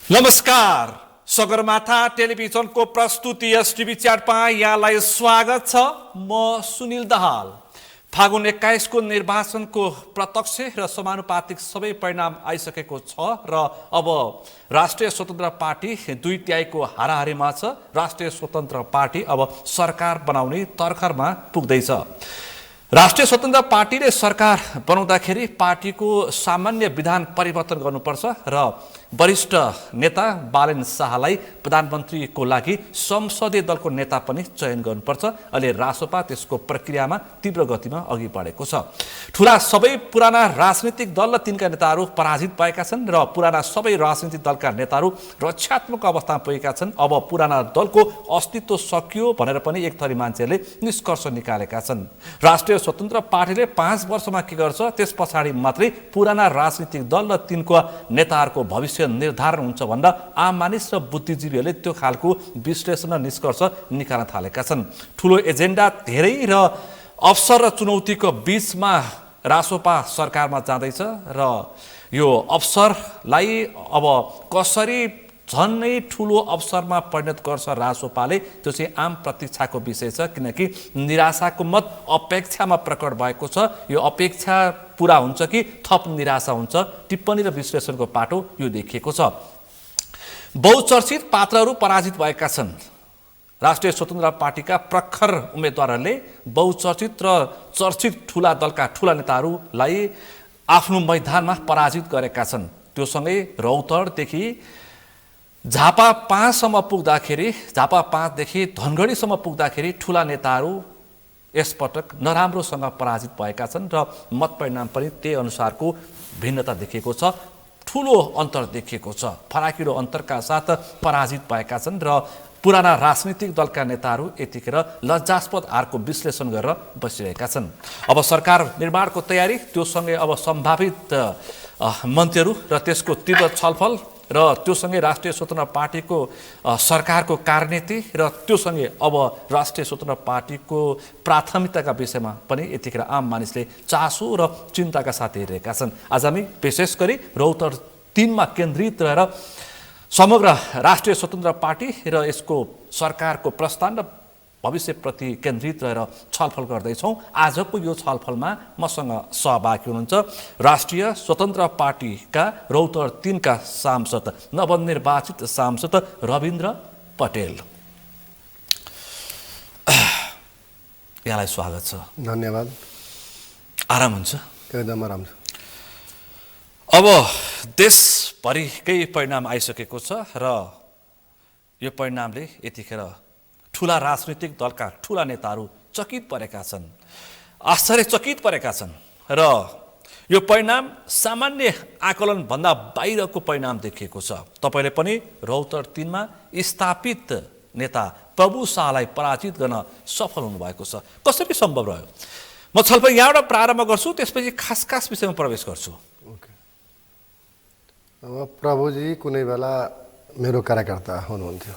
नमस्कार, सगरमाथा टेलिभिजनको प्रस्तुति एसटिभी च्याटमा यहाँलाई स्वागत छ। म सुनिल दाहाल। फागुन 21 को निर्वाचनको प्रत्यक्ष र समानुपातिक सबै परिणाम आइसकेको छ र अब राष्ट्रिय स्वतन्त्र पार्टी 2/3 को हाराहारीमा छ। राष्ट्रिय स्वतन्त्र पार्टी अब सरकार बनाउने तर्खरमा पुग्दैछ। राष्ट्रिय स्वतन्त्र पार्टीले सरकार बनाउँदाखेरि पार्टीको सामान्य विधान परिवर्तन गर्नुपर्छ र वरिष्ठ नेता बालेन शाहलाई प्रधानमन्त्रीको लागि संसदीय दलको नेता पनि चयन गर्नुपर्छ। अहिले रासोपा त्यसको प्रक्रियामा तीव्र गतिमा अघि बढेको छ। ठूला सबै पुराना राजनीतिक दल र तिनका नेताहरू पराजित भएका छन् र पुराना सबै राजनीतिक दलका नेताहरू रक्षात्मक अवस्थामा पुगेका छन्। अब पुराना दलको अस्तित्व सकियो भनेर पनि एक थरी मान्छेहरूले निष्कर्ष निकालेका छन्। राष्ट्रिय स्वतन्त्र पार्टीले 5 वर्षमा के गर्छ त्यस पछाडि मात्रै पुराना राजनीतिक दल र तिनको नेताहरूको भविष्य निर्धारण हुन्छ भनेर आम मानिस र बुद्धिजीवीहरूले त्यो खालको विश्लेषण र निष्कर्ष निकाल्न थालेका छन्। ठूलो एजेन्डा धेरै र अवसर र चुनौतीको बीचमा रासोपा सरकारमा जाँदैछ र यो अवसरलाई अब कसरी झन्नै ठूलो अवसरमा परिणत गर्छ रासोपाले, त्यो चाहिँ आम प्रतीक्षाको विषय छ। किनकि निराशाको मत अपेक्षामा प्रकट भएको छ। यो अपेक्षा पूरा हुन्छ कि थप निराशा हुन्छ, टिप्पणी र विश्लेषणको पाटो यो देखिएको छ। बहुचर्चित पात्रहरू पराजित भएका छन्। राष्ट्रिय स्वतन्त्र पार्टीका प्रखर उम्मेदवारहरूले बहुचर्चित र चर्चित ठूला दलका ठूला नेताहरूलाई आफ्नो मैदानमा पराजित गरेका छन्। त्योसँगै रौतहटदेखि झापा 5 सम्म पुग्दाखेरि, झापा 5 देखि धनगढीसम्म पुग्दाखेरि ठूला नेताहरू यसपटक नराम्रोसँग पराजित भएका छन् र मत परिणाम पनि त्यही अनुसारको भिन्नता देखिएको छ। ठूलो अन्तर देखिएको छ। फराकिलो अन्तरका साथ पराजित भएका छन् र पुराना राजनीतिक दलका नेताहरू यतिखेर लज्जास्पद हारको विश्लेषण गरेर बसिरहेका छन्। अब सरकार निर्माणको तयारी, त्योसँगै अब सम्भावित मन्त्रीहरू र त्यसको तीव्र छलफल र त्योसँगै राष्ट्रिय स्वतन्त्र पार्टीको सरकारको कार्यनीति र त्योसँगै अब राष्ट्रिय स्वतन्त्र पार्टीको प्राथमिकताका विषयमा पनि यतिखेर आम मानिसले चासो र चिन्ताका साथ हेरिरहेका छन्। आज हामी विशेष गरी रौतहट 3 मा केन्द्रित रहेर समग्र राष्ट्रिय स्वतन्त्र पार्टी र यसको सरकारको प्रस्थान र भविष्यप्रति केन्द्रित रहेर छलफल गर्दैछौँ। आजको यो छलफलमा मसँग सहभागी हुनुहुन्छ राष्ट्रिय स्वतन्त्र पार्टीका रौतहट 3 का सांसद, नवनिर्वाचित सांसद रविन्द्र पटेल। यहाँलाई स्वागत छ। धन्यवाद। आराम हुन्छ? एकदम आराम छ। अब देशभरिकै परिणाम आइसकेको छ र यो परिणामले यतिखेर ठूला राजनीतिक दलका ठूला नेताहरू चकित परेका छन्, आश्चर्यचकित परेका छन् र यो परिणाम सामान्य आकलनभन्दा बाहिरको परिणाम देखिएको छ। तपाईँले पनि रौतहट 3 मा स्थापित नेता प्रभु शाहलाई पराजित गर्न सफल हुनुभएको छ। कसरी सम्भव रह्यो? म छलफल यहाँबाट प्रारम्भ गर्छु, त्यसपछि खास विषयमा प्रवेश गर्छु। अब प्रभुजी कुनै बेला मेरो कार्यकर्ता हुनुहुन्थ्यो।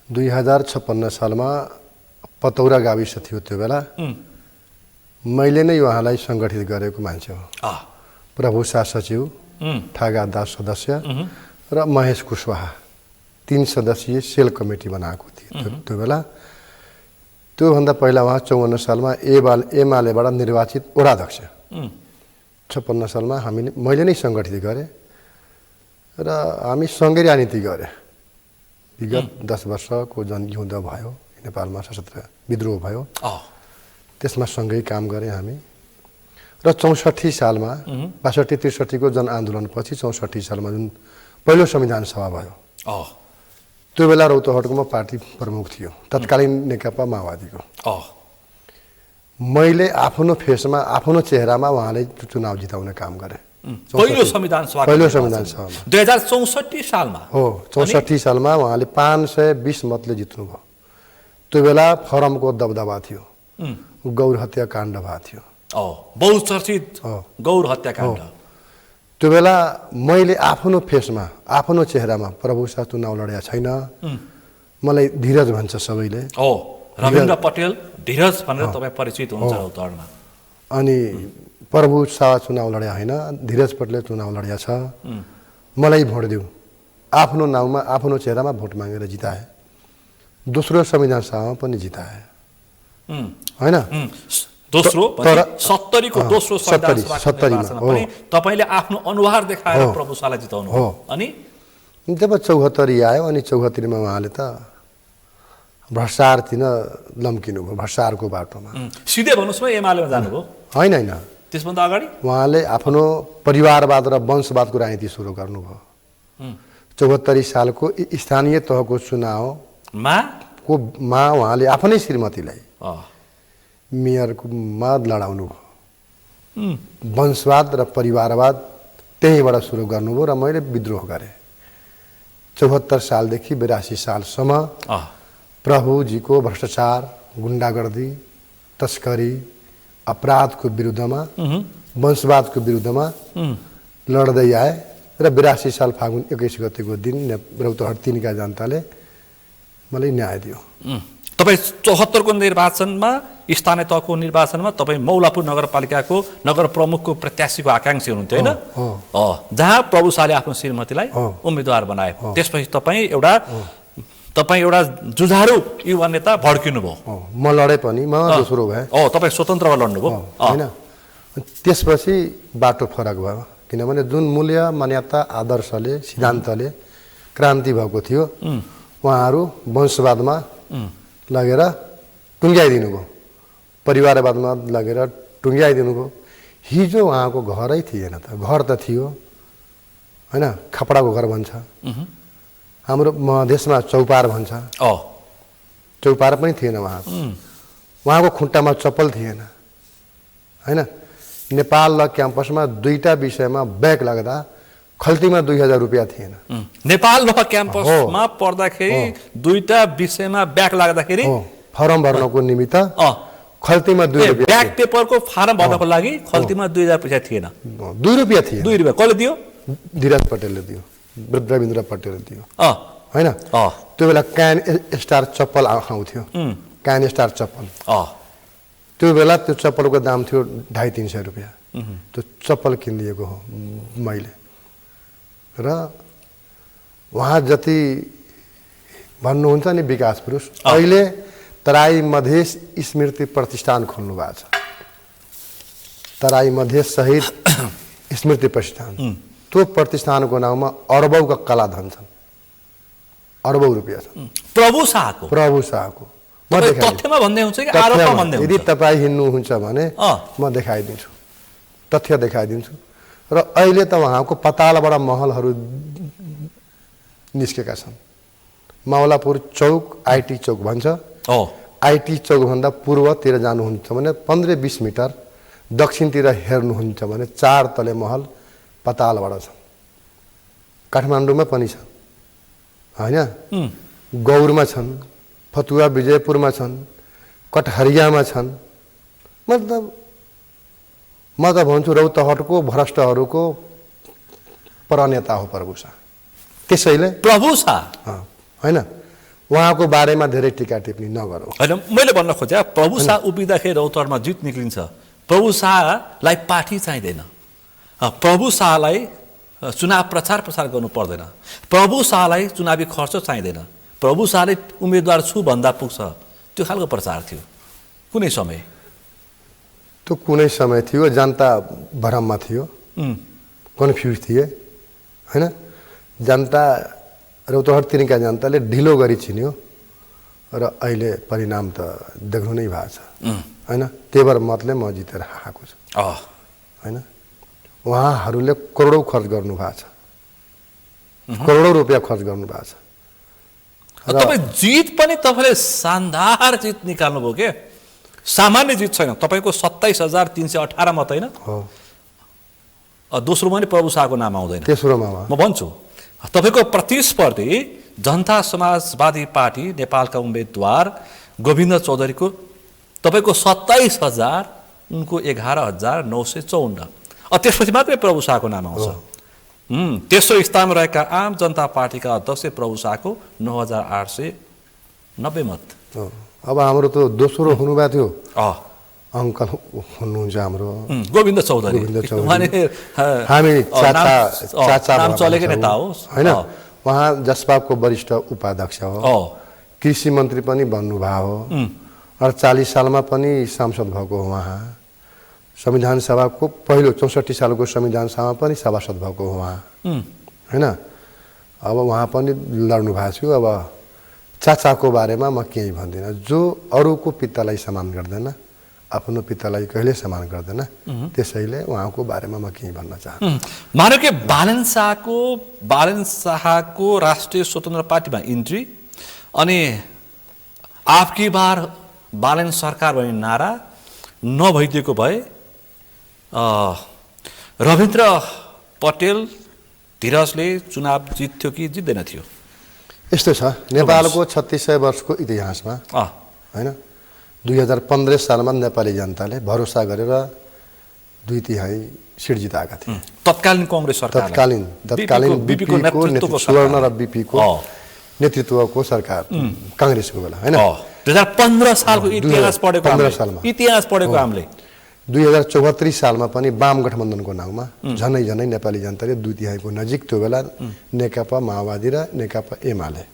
2056 सालमा पतौरा गाविस थियो। त्यो बेला मैले नै उहाँलाई सङ्गठित गरेको मान्छे हो। प्रभु शाह सचिव, ठागा दास सदस्य र महेश कुशवाहा 3 सदस्यीय सेल कमिटी बनाएको थियो त्यो बेला। त्योभन्दा पहिला उहाँ 54 सालमा एमालेबाट निर्वाचित वडाध्यक्ष, 56 सालमा मैले नै सङ्गठित गरेँ र हामी सँगै राजनीति गरे। विगत 10 वर्षको जनयुद्ध भयो, नेपालमा सशस्त्र विद्रोह भयो, त्यसमा सँगै काम गरे हामी। र 64 सालमा 62-63 को जनआन्दोलनपछि 64 सालमा जुन पहिलो संविधान सभा भयो, त्यो बेला रौतहटको म पार्टी प्रमुख थियो, तत्कालीन नेकपा माओवादीको। मैले आफ्नो फेसमा, आफ्नो चेहरामा उहाँले चुनाव जिताउने काम गरे। पहिलो संविधान सभामा 2064 सालमा हो। 64 सालमा उहाँले 520 मतले जित्नुभयो। त्यो बेला फरमको दबदबा थियो, गौर हत्याकाण्ड भएको थियो, बहुचर्चित गौर हत्याकाण्ड। त्यो बेला मैले आफ्नो फेसमा, आफ्नो चेहरामा प्रभु शाह चुनाव लडेका छैन, मलाई धीरज भन्छ सबैले। रविन्द्र पटेल धीरज भनेर तपाईँ परिचित हुनुहुन्छ रौतहटमा। अनि प्रभु शाह चुनाव लड्या होइन, धीरज पटेलले चुनाव लड्या छ, मलाई भोट देऊ आफ्नो नाउँमा आफ्नो चेहरामा भोट मागेर जिताए। दोस्रो संविधान सभामा पनि जिताए होइन। दोस्रो तर 70 को दोस्रो संविधान सभाको निर्वाचनमा पनि तपाईले आफ्नो अनुहार देखाएर प्रभु शाहलाई जिताउनु हो। अनि जब 74 आयो अनि 74 मा उहाँले त भ्रष्टाचारतिर लम्किनु भयो, भ्रष्टाचारको बाटोमा। सिधै भन्नुस् न एमालेमा जानुभयो? होइन होइन, त्यसभन्दा अगाडि उहाँले आफ्नो परिवारवाद र वंशवादको राजनीति सुरु गर्नुभयो। 74 सालको स्थानीय तहको चुनावमा उहाँले आफ्नै श्रीमतीलाई मेयरमा लडाउनु भयो। वंशवाद र परिवारवाद त्यहीँबाट सुरु गर्नुभयो र मैले विद्रोह गरेँ। 74 सालदेखि 82 सालसम्म प्रभुजीको भ्रष्टाचार, गुण्डागर्दी, तस्करी, अपराधको विरुद्धमा, वंशवादको विरुद्धमा लड्दै आए र 82 साल फागुन 21 गतेको दिन रौतहट 3 का जनताले मलाई न्याय दियो। तपाईँ 74 को निर्वाचनमा, स्थानीय तहको निर्वाचनमा तपाईँ मौलापुर नगरपालिकाको नगर प्रमुखको प्रत्याशीको आकांक्षी हुनुहुन्थ्यो होइन? जहाँ प्रभु शाहले आफ्नो श्रीमतीलाई उम्मेदवार बनाए। त्यसपछि तपाईँ एउटा जुझारु युवा नेता भड्किनु भयो। म लडे पनि, म दोस्रो भएँ। तपाईँ स्वतन्त्रमा लड्नुभयो होइन। त्यसपछि बाटो फरक भयो, किनभने जुन मूल्य, मान्यता, आदर्शले, सिद्धान्तले क्रान्ति भएको थियो उहाँहरू वंशवादमा लगेर टुङ्ग्याइदिनु भयो, परिवारवादमा लगेर टुङ्ग्याइदिनु भयो। हिजो उहाँको घरै थिएन त, घर त थियो होइन, खपडाको घर भन्छ। हाम्रो मधेसमा चौपार भन्छ, चौपार पनि थिएन उहाँको। उहाँको खुट्टामा चप्पल थिएन होइन। नेपाल ल क्याम्पसमा 2टा विषयमा ब्याक लाग्दा खल्तीमा 2000 रुपियाँ थिएन। नेपाल ल क्याम्पसमा पढ्दाखेरि 2टा विषयमा ब्याक लाग्दाखेरि फर्म भर्नको निमित्त खल्तीमा 2 रुपियाँ, ब्याक पेपरको फारम भर्नको लागि खल्तीमा 2000 पैसा थिएन, 2 रुपियाँ थिएन। 2 रुपियाँ कसले दियो? धीरज पटेलले दियो, रविन्द्र पटेलले दियो होइन। त्यो बेला क्यान स्टार चप्पल आउँथ्यो, क्यान स्टार चप्पल। त्यो बेला त्यो चप्पलको दाम थियो 250-300 रुपियाँ। त्यो चप्पल किनिदिएको हो मैले। र उहाँ जति भन्नुहुन्छ नि विकास पुरुष, अहिले तराई मधेस स्मृति प्रतिष्ठान खोल्नु भएको छ। तराई मधेस शहीद स्मृति प्रतिष्ठान। त्यो प्रतिष्ठानको नाउँमा अरबौंका कलाधन छन्, अरबौं रुपियाँ छ। प्रभु शाहको तथ्यमा भन्दै हुन्छ कि आरोपमा भन्दै हुन्छ? यदि तपाईँ हिँड्नुहुन्छ भने म देखाइदिन्छु, तथ्य देखाइदिन्छु। र अहिले त उहाँको पतालबाट महलहरू निस्केका छन्। मौलापुर चौक आइटी चौक भन्छ। आइटी चौकभन्दा पूर्वतिर जानुहुन्छ भने 15-20 मिटर दक्षिणतिर हेर्नुहुन्छ भने 4 तले महल पतालबाट छन्। काठमाडौँमा पनि छन् होइन, गौरमा छन्, फतुवा विजयपुरमा छन्, कटहरियामा छन्। मतलब म त भन्छु रौतहटको भ्रष्टहरूको प्रणेता हो प्रभु शाह। त्यसैले प्रभु शाह होइन, उहाँको बारेमा धेरै टिका टिप्पणी नगरौँ। होइन, मैले भन्न खोजेँ प्रभु शाह उभिँदाखेरि रौतहटमा जित निक्लिन्छ। प्रभु शाहलाई पार्टी चाहिँदैन, प्रभु शाहलाई चुनाव प्रचार गर्नु पर्दैन, प्रभु शाहलाई चुनावी खर्च चाहिँदैन, प्रभु शाहले उम्मेदवार छु भन्दा पुग्छ। त्यो खालको प्रचार थियो कुनै समय। त्यो कुनै समय थियो, जनता भ्रममा थियो, कन्फ्युज थिए होइन। जनता रौतहट 3 का जनताले ढिलो गरी चिन्यो र अहिले परिणाम त देख्नु नै भएको छ होइन। तेवर मतले म जितेर आएको छु होइन। उहाँहरूले करोडौँ खर्च गर्नु भएको छ, करोडौँ रुपियाँ खर्च गर्नु भएको छ। तपाईँ जित पनि तपाईँले शानदार जित निकाल्नुभयो के, सामान्य जित छैन। तपाईँको 27,318 मत होइन, दोस्रोमा नि प्रभु शाहको नाम आउँदैन, तेस्रोमा म भन्छु। तपाईँको प्रतिस्पर्धी जनता समाजवादी पार्टी नेपालका उम्मेदवार गोविन्द चौधरीको तपाईँको 27,000, उनको 11,954। त्यसपछि मात्रै प्रभु शाहको नाम आउँछ। तेस्रो स्थानमा रहेका आम जनता पार्टीका अध्यक्ष प्रभु शाहको 9,890 मत। अब हाम्रो त दोस्रो हुनुभएको थियो, अङ्कल हुनुहुन्छ हाम्रो गोविन्द चौधरी। हामी चाचा नाम चलेको नेता हो होइन। उहाँ जसपाको वरिष्ठ उपाध्यक्ष हो, कृषि मन्त्री पनि बन्नुभएको हो, 48 सालमा पनि सांसद भएको हो उहाँ, संविधान सभाको पहिलो 64 सालको संविधान सभामा पनि सभासद भएको हो उहाँ, हैन। अब उहाँ पनि लड्नु भएको छु। अब चाचाको बारेमा म केही भन्दिनँ। जो अरूको पितालाई सम्मान गर्दैन, आफ्नो पितालाई कहिले सम्मान गर्दैन, त्यसैले उहाँको बारेमा म केही भन्न चाहन्छु। मानव कि बालन शाहको राष्ट्रिय स्वतन्त्र पार्टीमा इन्ट्री अनि आपकी बार बालन सरकार भन्ने नारा नभइदिएको भए रविन्द्र पटेल धीरजले चुनाव जित्थ्यो कि जित्दैन थियो? यस्तो छ नेपालको 3600 वर्षको इतिहासमा, हैन, 2015 सालमा नेपाली जनताले भरोसा गरेर 2/3 सिट जिताएका थिए। तत्कालीन कांग्रेस सरकार, तत्कालीन बीपीको नेतृत्व, स्वर्ण र बीपीको नेतृत्वको सरकार, कांग्रेसको बेला, हैन। 2015 सालको इतिहास पढेको, 15 सालमा इतिहास पढेको हामीले 2074 सालमा पनि वाम गठबन्धनको नाउँमा झनै झनै नेपाली जनताले 2/3 नजिक त्यो बेला नेकपा माओवादी र नेकपा एमाले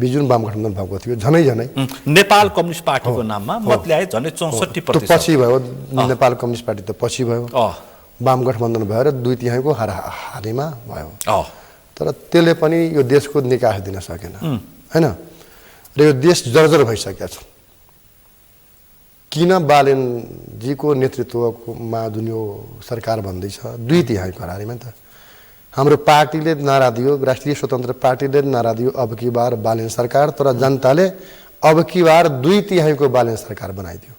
बिजुन वाम गठबन्धन भएको थियो। झनै झनै नेपाल कम्युनिस्ट पार्टीको नाममा मत ल्याए झनै 64%। पछि भयो, नेपाल कम्युनिस्ट पार्टी त पछि भयो, वाम गठबन्धन भएर 2/3 हारीमा भयो। तर त्यसले पनि यो देशको निकास दिन सकेन, हैन। र यो देश जर्जर भइसकेको छ। किन बालेनजीको नेतृत्वमा जुन यो सरकार बन्दैछ 2/3 हारीमा त हाम्रो पार्टीले नारा दियो, राष्ट्रिय स्वतन्त्र पार्टीले नारा दियो अब की बार बालेन सरकार, तर जनताले अब की बार 2/3 बालेन सरकार बनाइदियो,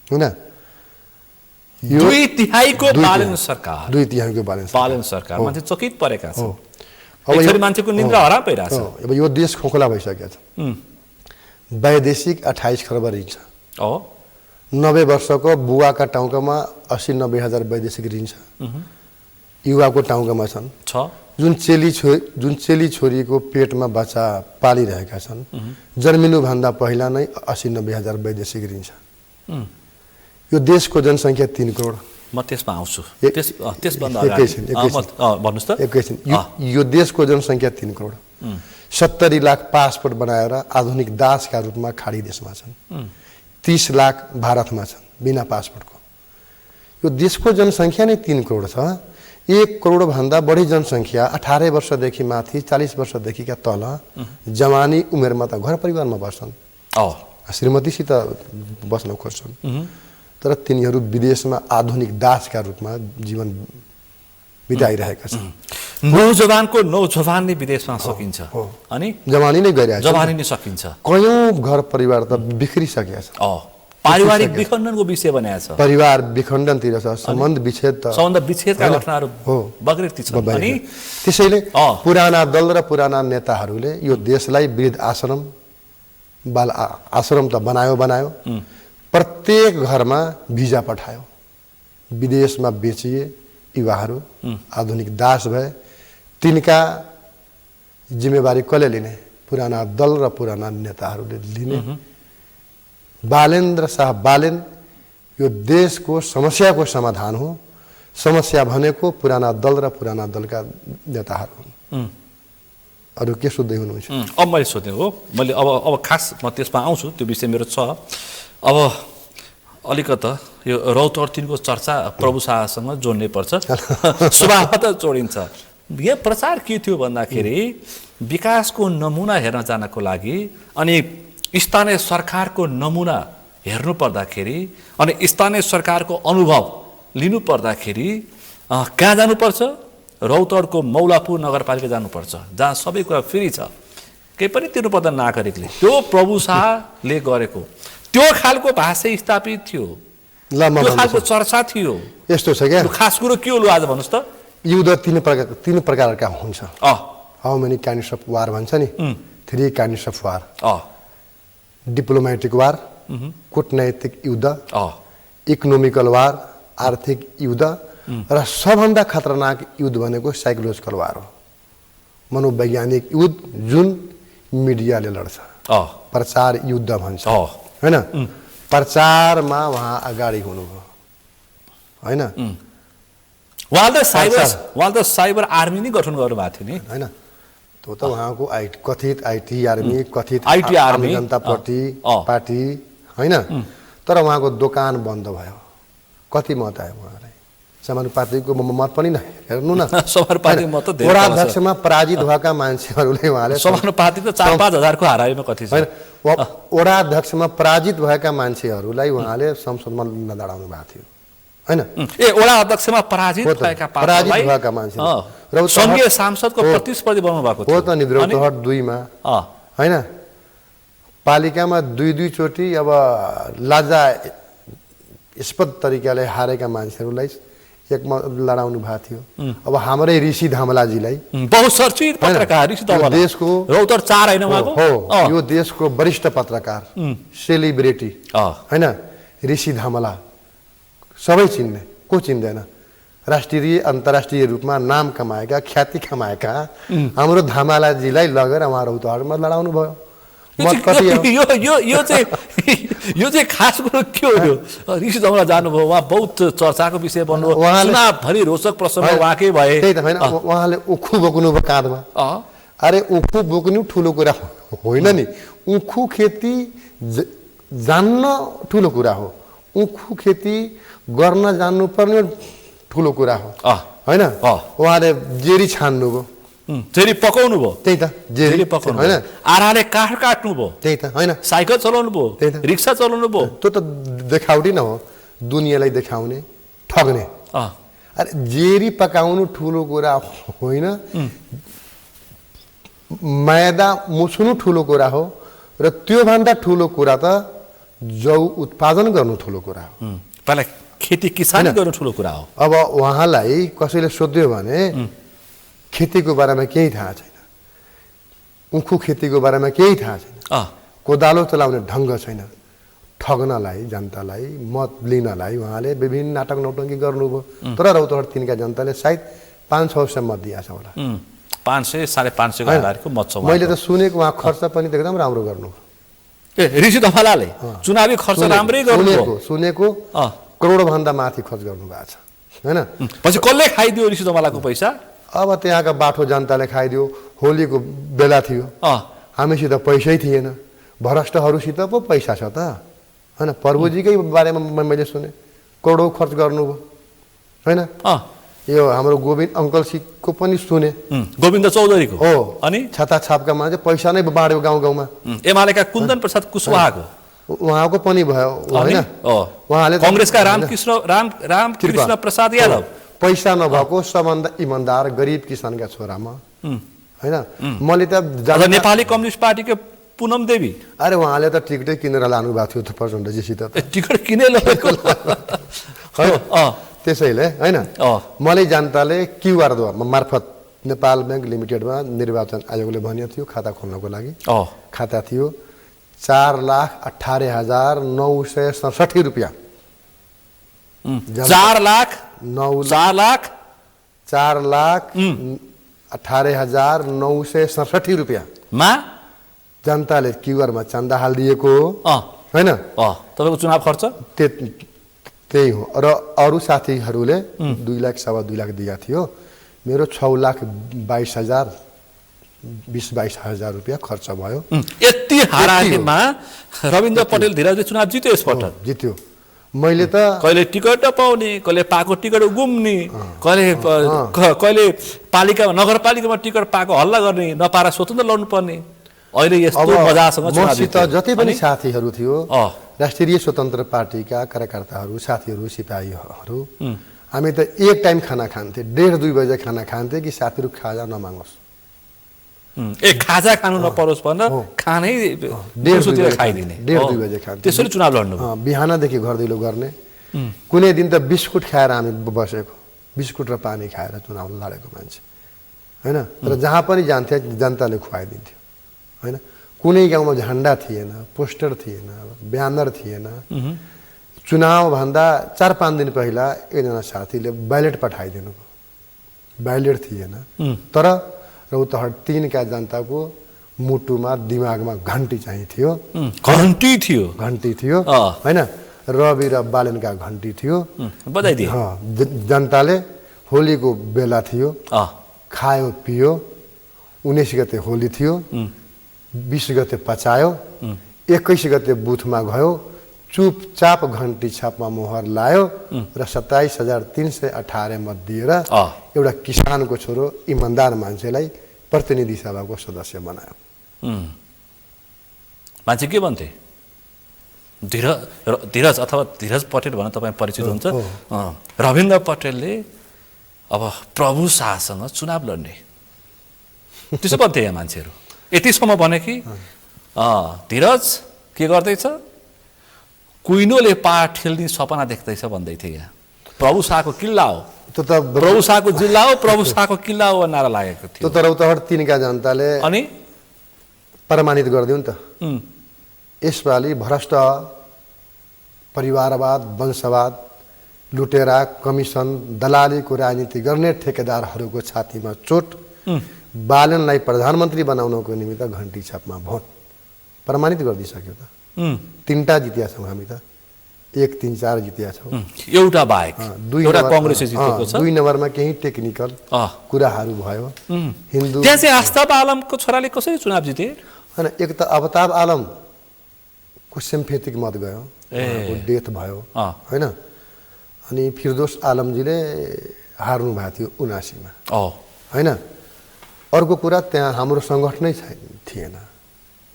हैन। 2/3 बालेन सरकार, 2/3 बालेन सरकार मान्छे चकित परेका छन्। अब मान्छेको निन्द्रा हराम भइरहेछ। अब यो देश खोखला भइसकेको छ। वैदेशिक 28 खर्ब ऋण छ। 90 वर्षको बुवाका टाउकामा 80-90 हजार वैदेशिक ऋण छ। युवाको टाउकामा छन्। जुन चेली छोरीको पेटमा बच्चा पालिरहेका छन्, जन्मिनुभन्दा पहिला नै 80-90 हजार वैदेशिक ऋण छ। यो देशको जनसङ्ख्या 3 करोड। म त्यसमा आउँछु। त्यसभन्दा अगाडि भन्नुहोस् त। एकैछिन, यो देशको जनसङ्ख्या 3 करोड, 70 लाख पासपोर्ट बनाएर आधुनिक दासका रूपमा खाडी देशमा छन्, 30 लाख भारतमा छन् बिना पासपोर्टको। यो देशको जनसङ्ख्या नै 3 करोड छ। 1 करोड भन्दा बढी जनसङ्ख्या 18 वर्षदेखि माथि 40 वर्षदेखिका तल जवानी उमेरमा त घर परिवारमा बस्छन्, श्रीमतीसित बस्न खोज्छन्, तर तिनीहरू विदेशमा आधुनिक दासका रूपमा जीवन बिताइरहेका छन्। नौजवान नै विदेशमा सकिन्छ अनि जवानी नै गइरहेछ, जवानी नै सकिन्छ। कयौं घर परिवार त बिखरिसकेका छ। पारिवारिक विखण्डनको विषय बनाएको छ। परिवार विखण्डनतिर छ, सम्बन्ध विच्छेदका घटनाहरू बगैरती छन्। अनि त्यसैले पुराना दल र पुराना नेताहरूले यो देशलाई वृद्ध आश्रम, बाल आश्रम त बनायो, प्रत्येक घरमा भिजा पठायो, विदेशमा बेचिए युवाहरू आधुनिक दास भए। तिनका जिम्मेवारी कसले लिने? पुराना दल र पुराना नेताहरूले लिने। बालेन्द्र शाह बालेन यो देशको समस्याको समाधान हो। समस्या भनेको पुराना दल र पुराना दलका नेताहरू हुन्। अरू के सोध्दै हुनुहुन्छ? अब मैले सोधेँ हो, मैले अब खास म त्यसमा आउँछु, त्यो विषय मेरो छ। अब अलिकता यो रौतहट 3 को चर्चा प्रभु शाहसँग जोड्नै पर्छ। स्वभावतः जोडिन्छ। यो प्रचार के थियो भन्दाखेरि विकासको नमुना हेर्न जानको लागि अनि स्थानीय सरकारको नमुना हेर्नु पर्दाखेरि अनि स्थानीय सरकारको अनुभव लिनु पर्दाखेरि कहाँ जानुपर्छ? रौतहटको मौलापुर नगरपालिका जानुपर्छ, जहाँ सबै कुरा फ्री छ, केही पनि तिर्नु पर्दैन नागरिकले। त्यो प्रभु शाहले गरेको त्यो खालको भाषा स्थापित थियो, त्यो खालको चर्चा थियो। यस्तो छ क्या, खास कुरो के हो लु आज भन्नुहोस् त? युद्ध 3 प्रकारका हुन्छ। How many kinds of war भन्छ नि, 3 काइन्ड्स अफ वार। डिप्लोमेटिक वार, कूटनैतिक युद्ध, इकोनोमिकल वार, आर्थिक युद्ध, र सबभन्दा खतरनाक युद्ध भनेको साइकोलोजिकल वार हो, मनोवैज्ञानिक युद्ध जुन मिडियाले लड्छ। प्रचार युद्ध भन्छ, हैन? प्रचारमा उहाँ अगाडि हुनुभयो, हैन? उहाँले त साइबर आर्मी नै गठन गर्नुभएको थियो नि, हैन? तो उहाँको कथित आइटी आर्मी कथित IT आर्मी, जनता पार्टी अँ। पार्टी होइन तर उहाँको दोकान बन्द भयो कति मत आयो उहाँलाई समानुपातिकको मत पनि हेर्नु न समानुपातिक मत त धेरै वडा कम छ। अध्यक्षमा पराजित भएका मान्छेहरूले उहाँले समानुपातिक त 4-5 हजारको हाराहारीमा कति छ होइन वडा अध्यक्षमा पराजित भएका मान्छेहरूलाई उहाँले संसदमा लडाउनु भएको थियो होइन ए वडा अध्यक्षमा पराजित हो त, भएका पराजित पार्टीलाई भएका मान्छे। अँ, रौतहट- सङ्घीय सांसदको हो। प्रतिस्पर्धी बनाउनु भएको हो त नि अनि- रौतहट 2 मा अँ, होइन पालिकामा 2 चोटि अब लाजास्पद तरिकाले हारेका मान्छेहरूलाई एकमा लडाउनु भएको थियो अब हाम्रै ऋषि धामलाजीलाई बहुचर्चित पत्रकार ऋषि यो धवला। देशको रौतहट 4 होइन उहाँको हो अँ, यो देशको वरिष्ठ पत्रकार सेलिब्रिटी अँ, होइन ऋषि धामला सबै चिन्ने को चिन्दैन राष्ट्रिय अन्तर्राष्ट्रिय रूपमा नाम कमाएका ख्याति कमाएका हाम्रो धामलाजीलाई लगेर उहाँ रौतहटमा लडाउनु भयो मत कति हो? यो चाहिँ खास कुरो के हो यो ऋषि धवला जानुभयो उहाँ बहुत चर्चाको विषय बन्नुभयो उहाँले- चुनावभरि रोचक प्रसङ्ग उहाँकै भए त्यही त होइन उहाँले उखु बोक्नु भयो काँधमा अँ, अरे उखु बोक्नु ठुलो कुरा होइन नि उखु खेती जान्न ठुलो कुरा हो उखु खेती गर्न जान्नुपर्ने ठुलो कुरा हो अँ, होइन अँ। उहाँले जेरी छान्नुभयो फेरि पकाउनु भयो त्यही त फेरि जेरी पकाउनु होइन भयो। आराले काठ काट्नु भयो त्यही त होइन साइकल चलाउनु भयो त्यही त। रिक्सा चलाउनु भयो त्यो त देखाउटी न हो दुनियाँलाई देखाउने ठग्ने अँ, अरे जेरी पकाउनु ठुलो कुरा होइन मैदा मुछ्नु ठुलो कुरा हो र त्योभन्दा ठुलो कुरा त जौ उत्पादन गर्नु ठुलो कुरा हो पहिला खेती किसानी गर्नु ठुलो कुरा हो अब उहाँलाई कसैले सोध्यो भने खेतीको बारेमा केही थाहा छैन उखु खेतीको बारेमा केही थाहा छैन अँ, कोदालो चलाउने ढङ्ग छैन ठग्नलाई जनतालाई मत लिनलाई उहाँले विभिन्न नाटक नौटङ्की गर्नुभयो तर रौतहट 3 का जनताले सायद 500 मत दिएछ होला 500 550 को होइन? आधारको मत छ मैले त सुनेको उहाँ खर्च पनि त एकदम राम्रो गर्नु ए ऋषि धवलाले चुनावी खर्च राम्रै गर्नुभयो सुनेको अँ, करोडभन्दा माथि खर्च गर्नु भएको छ होइन पछि कसले खाइदियो ऋषि धवलाको पैसा अब त्यहाँका बाठो जनताले खाइदियो होलीको बेला थियो अँ, हामीसित पैसै थिएन भ्रष्टहरूसित पो पैसा छ त होइन प्रभुजीकै बारेमा मैले सुने करोडौँ खर्च गर्नुभयो होइन अँ, यो हाम्रो गोविन्द अङ्कलसितको पनि सुने गोविन्द चौधरीको हो अनि छाताछापका मान्छे पैसा नै बाँड्यो गाउँ गाउँमा एमालेका कुन्दन प्रसाद कुशवाहाको उहाँको पनि भयो होइन अँ, उहाँले त- कङ्ग्रेसका रामकृष्ण प्रसाद यादव पैसा नभएको सबभन्दा इमान्दार गरिब किसानका छोरामा होइन मैले त अझ जाँदा- नेपाली कम्युनिस्ट पार्टीको पुनम देवी अरे उहाँले त टिकटै किनेर लानु भएको थियो त प्रचण्डजीसित त। ए, टिकट किने लगेको अँ, त्यसैले होइन अँ, मलाई जनताले क्युआर मार्फत नेपाल ब्याङ्क लिमिटेडमा निर्वाचन आयोगले भनेको थियो खाता खोल्नको लागि अँ, खाता थियो 4,18,967 रुपियाँ 4 लाख 9 4,18,967 रुपियाँ मा जनताले क्युआरमा चन्दा हालिदिएको अँ, होइन अँ, तपाईँको चुनाव खर्च त्यही हो र अरू साथीहरूले 2 लाख 2.5 लाख दिएको थियो मेरो 6,22,000 20-22,000 रुपियाँ खर्च भयो यति हाराहारीमा रविन्द्र पटेल धीराजले चुनाव जित्यो यसपटक जित्यो मैले त कहिले टिकट नपाउने कहिले पाएको टिकट गुम्ने कहिले पालिकामा नगरपालिकामा टिकट पाएको हल्ला गर्ने नपाएर स्वतन्त्र लड्नु पर्ने अहिले यस्तो मजासँग चुनाव मसित जित्यो। जति पनि अनि- साथीहरू थियो अँ, राष्ट्रिय स्वतन्त्र पार्टीका कार्यकर्ताहरू साथीहरू सिपाहीहरू हामी त एक टाइम खाना खान्थे 1:30-2 बजे खाना खान्थे कि साथीहरू खाजा नमागोस् ए खाजा खानु नपरोस् भनेर हो। खानै 1:30-2 दिउँसोतिर बजे खाइदिने 1:30-2 बजे खान्थे त्यसरी चुनाव लड्नु बिहानदेखि घर दैलो गर्ने कुनै दिन त बिस्कुट खाएर हामी बसेको बिस्कुट र पानी खाएर चुनाव लडेको मान्छे होइन तर जहाँ पनि जान्थे जनताले खुवाइदिन्थ्यो होइन कुनै गाउँमा झन्डा थिएन पोस्टर थिएन ब्यानर थिएन चुनावभन्दा 4-5 दिन पहिला एकजना साथीले ब्यालेट पठाइदिनु भयो ब्यालेट थिएन तर रौतहट 3 का जनताको मुटुमा दिमागमा घन्टी चाहिँ थियो घन्टी थियो घन्टी थियो अँ। होइन रवि र बालनका घन्टी थियो बधाई दिए जनताले होलीको बेला थियो अँ, खायो पियो 19 गते होली थियो, 20 गते पचायो, 21 गते बुथमा गयो, चुपचाप घन्टी छापमा मोहर लायो र 27,318 मत दिएर एउटा किसानको छोरो इमान्दार मान्छेलाई प्रतिनिधि सभाको सदस्य बनायो। मान्छे के भन्थे? धीरज अथवा धीरज पटेल भनेर तपाईँ परिचित हुन्छ। रविन्द्र पटेलले अब प्रभु शाहसँग चुनाव लड्ने त्यसो भन्थे यहाँ मान्छेहरू। यतिसम्म भने कि धीरज के गर्दैछ, कुइनोले पार ठेल्ने सपना देख्दैछ भन्दै थिए। यहाँ प्रभु शाहको किल्ला हो, त्यो त प्रभु शाहको जिल्ला हो, प्रभु शाहको किल्ला हो नारा लागेको थियो। त्यो त रौतहट 3 का जनताले अनि प्रमाणित गरिदियो नि त। यसपालि भ्रष्ट परिवारवाद, वंशवाद, लुटेरा, कमिसन, दलालीको राजनीति गर्ने ठेकेदारहरूको छातीमा चोट, बालनलाई प्रधानमन्त्री बनाउनको निमित्त घन्टी छापमा भोट प्रमाणित गरिदिइसक्यो त। 3टा जितिया छौँ हामी त, 1, 3, 4 जितिया छौँ। एउटा बाहेक एउटा कांग्रेसले जितेको छ। 2 नम्बरमा केही टेक्निकल कुराहरू भयो। हिन्दू त्यहाँ चाहिँ आस्ताब आलमको छोराले कसरी चुनाव जिते? हैन, एक त अबताब आलमको सिम्फेटिक मत गयो, उहाँको डेथ भयो हैन। अनि फिरदोस आलमजीले हार्नु भएको थियो 79 मा हैन। अर्को कुरा त्यहाँ हाम्रो सङ्गठनै थिएन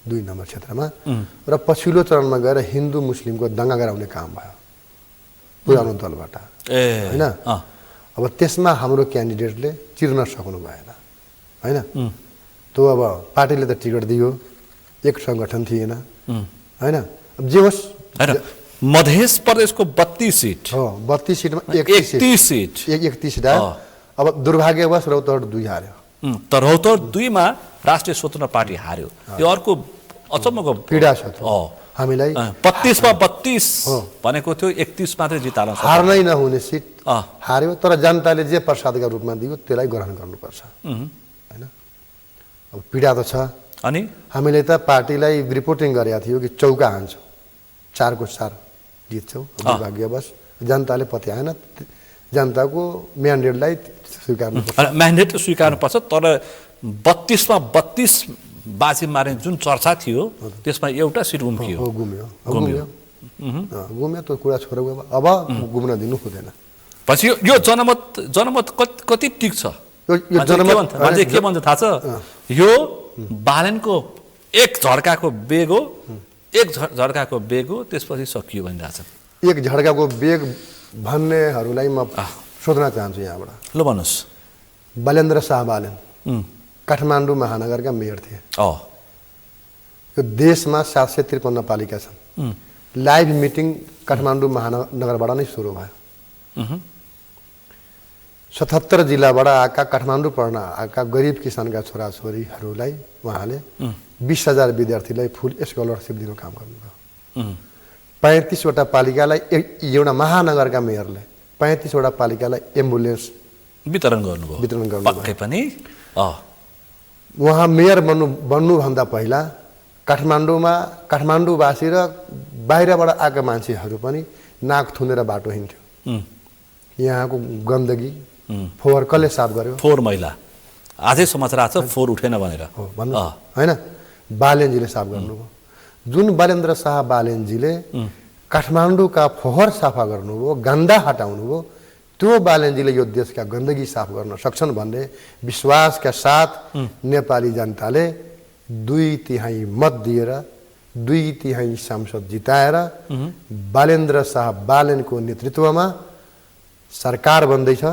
2 नम्बर क्षेत्रमा, र पछिल्लो चरणमा गएर हिन्दू मुस्लिमको दङ्गा गराउने काम भयो पुरानो दलबाट हैन। अब त्यसमा हाम्रो क्यान्डिडेटले चिर्न सक्नु भएन हैन। त्यो अब पार्टीले त टिकट दियो, एक सङ्गठन थिएन हैन। अब जे होस्, मध्य प्रदेशको 32 सिट हो, 32 सिटमा 31 सिट 31 सिट आयो। अब दुर्भाग्यवश रौतहट 2 हार्यो। तर रौतहट 2 मा राष्ट्रिय स्वतन्त्र पार्टी हार्यो। यो अर्को अचम्मको पीडा छ हामीलाई। 32 मा 32 भनेको थियो, 31 मात्रै जिताल्न सक्यो। हार्नै नहुने सिट हार्यो, तर जनताले जे प्रसादका रूपमा दियो त्यसलाई ग्रहण गर्नुपर्छ हैन। अब पीडा त छ। अनि हामीले त पार्टीलाई रिपोर्टिङ गरेका थियो कि चौका हान्छौँ, 4 को 4 जित्छौँ। दुर्भाग्यवश जनताले पत्याएन। जनताको म्यान्डेटलाई स्वीकार्नुपर्छ। म्यान्डेट स्वीकार्नुपर्छ, तर 32 मा 32 बाजी मार्ने जुन चर्चा थियो त्यसमा एउटा सिट उम्कियो। गुम्यो त्यो कुरा छोडेर अब गुम्न दिनु हुँदैन। पछि यो जनमत कति टिक्छ? यो जनमत मान्छे के भन्छ थाहा छ? यो बालनको एक झड्काको बेग हो, एक झड्काको बेग हो, त्यसपछि सकियो भनिरहेछ। एक झड्काको बेग भन्नेहरूलाई म सोध्न चाहन्छु यहाँबाट। ल भन्नुहोस्। बालेन्द्र शाह बालेन काठमाडौँ महानगरका मेयर थिए। यो देशमा 753 पालिका छन्। लाइभ मिटिङ काठमाडौँ महानगरबाट नै सुरु भयो। 77 जिल्लाबाट आएका, काठमाडौँ पढ्न आएका गरिब किसानका छोराछोरीहरूलाई उहाँले 20,000 विद्यार्थीलाई फुल स्कलरसिप दिनु काम गर्नुभयो। 35 वटा पालिकालाई, एउटा महानगरका मेयरले 35 वटा पालिकालाई एम्बुलेन्स वितरण गर्नुभयो। पक्कै पनि उहाँ मेयर बन्नुभन्दा पहिला काठमाडौँमा काठमाडौँवासी र बाहिरबाट आएका मान्छेहरू पनि नाक थुनेर बाटो हिँड्थ्यो। यहाँको गन्दगी फोहोर कसले साफ गर्यो? फोहोर मैला। आजै समाचार आएको छ फोहोर उठेन भनेर हैन। बालेनजीले साफ गर्नुभयो। जुन बालेन्द्र शाह बालेनजीले काठमाडौँका फोहोर सफा गर्नुभयो, गन्दा हटाउनुभयो, त्यो बालेनजीले यो देशका गन्दगी साफ गर्न सक्छन् भन्ने विश्वासका साथ नेपाली जनताले 2/3 मत दिएर 2/3 सांसद जिताएर बालेन्द्र शाह बालेनको नेतृत्वमा सरकार बन्दैछ।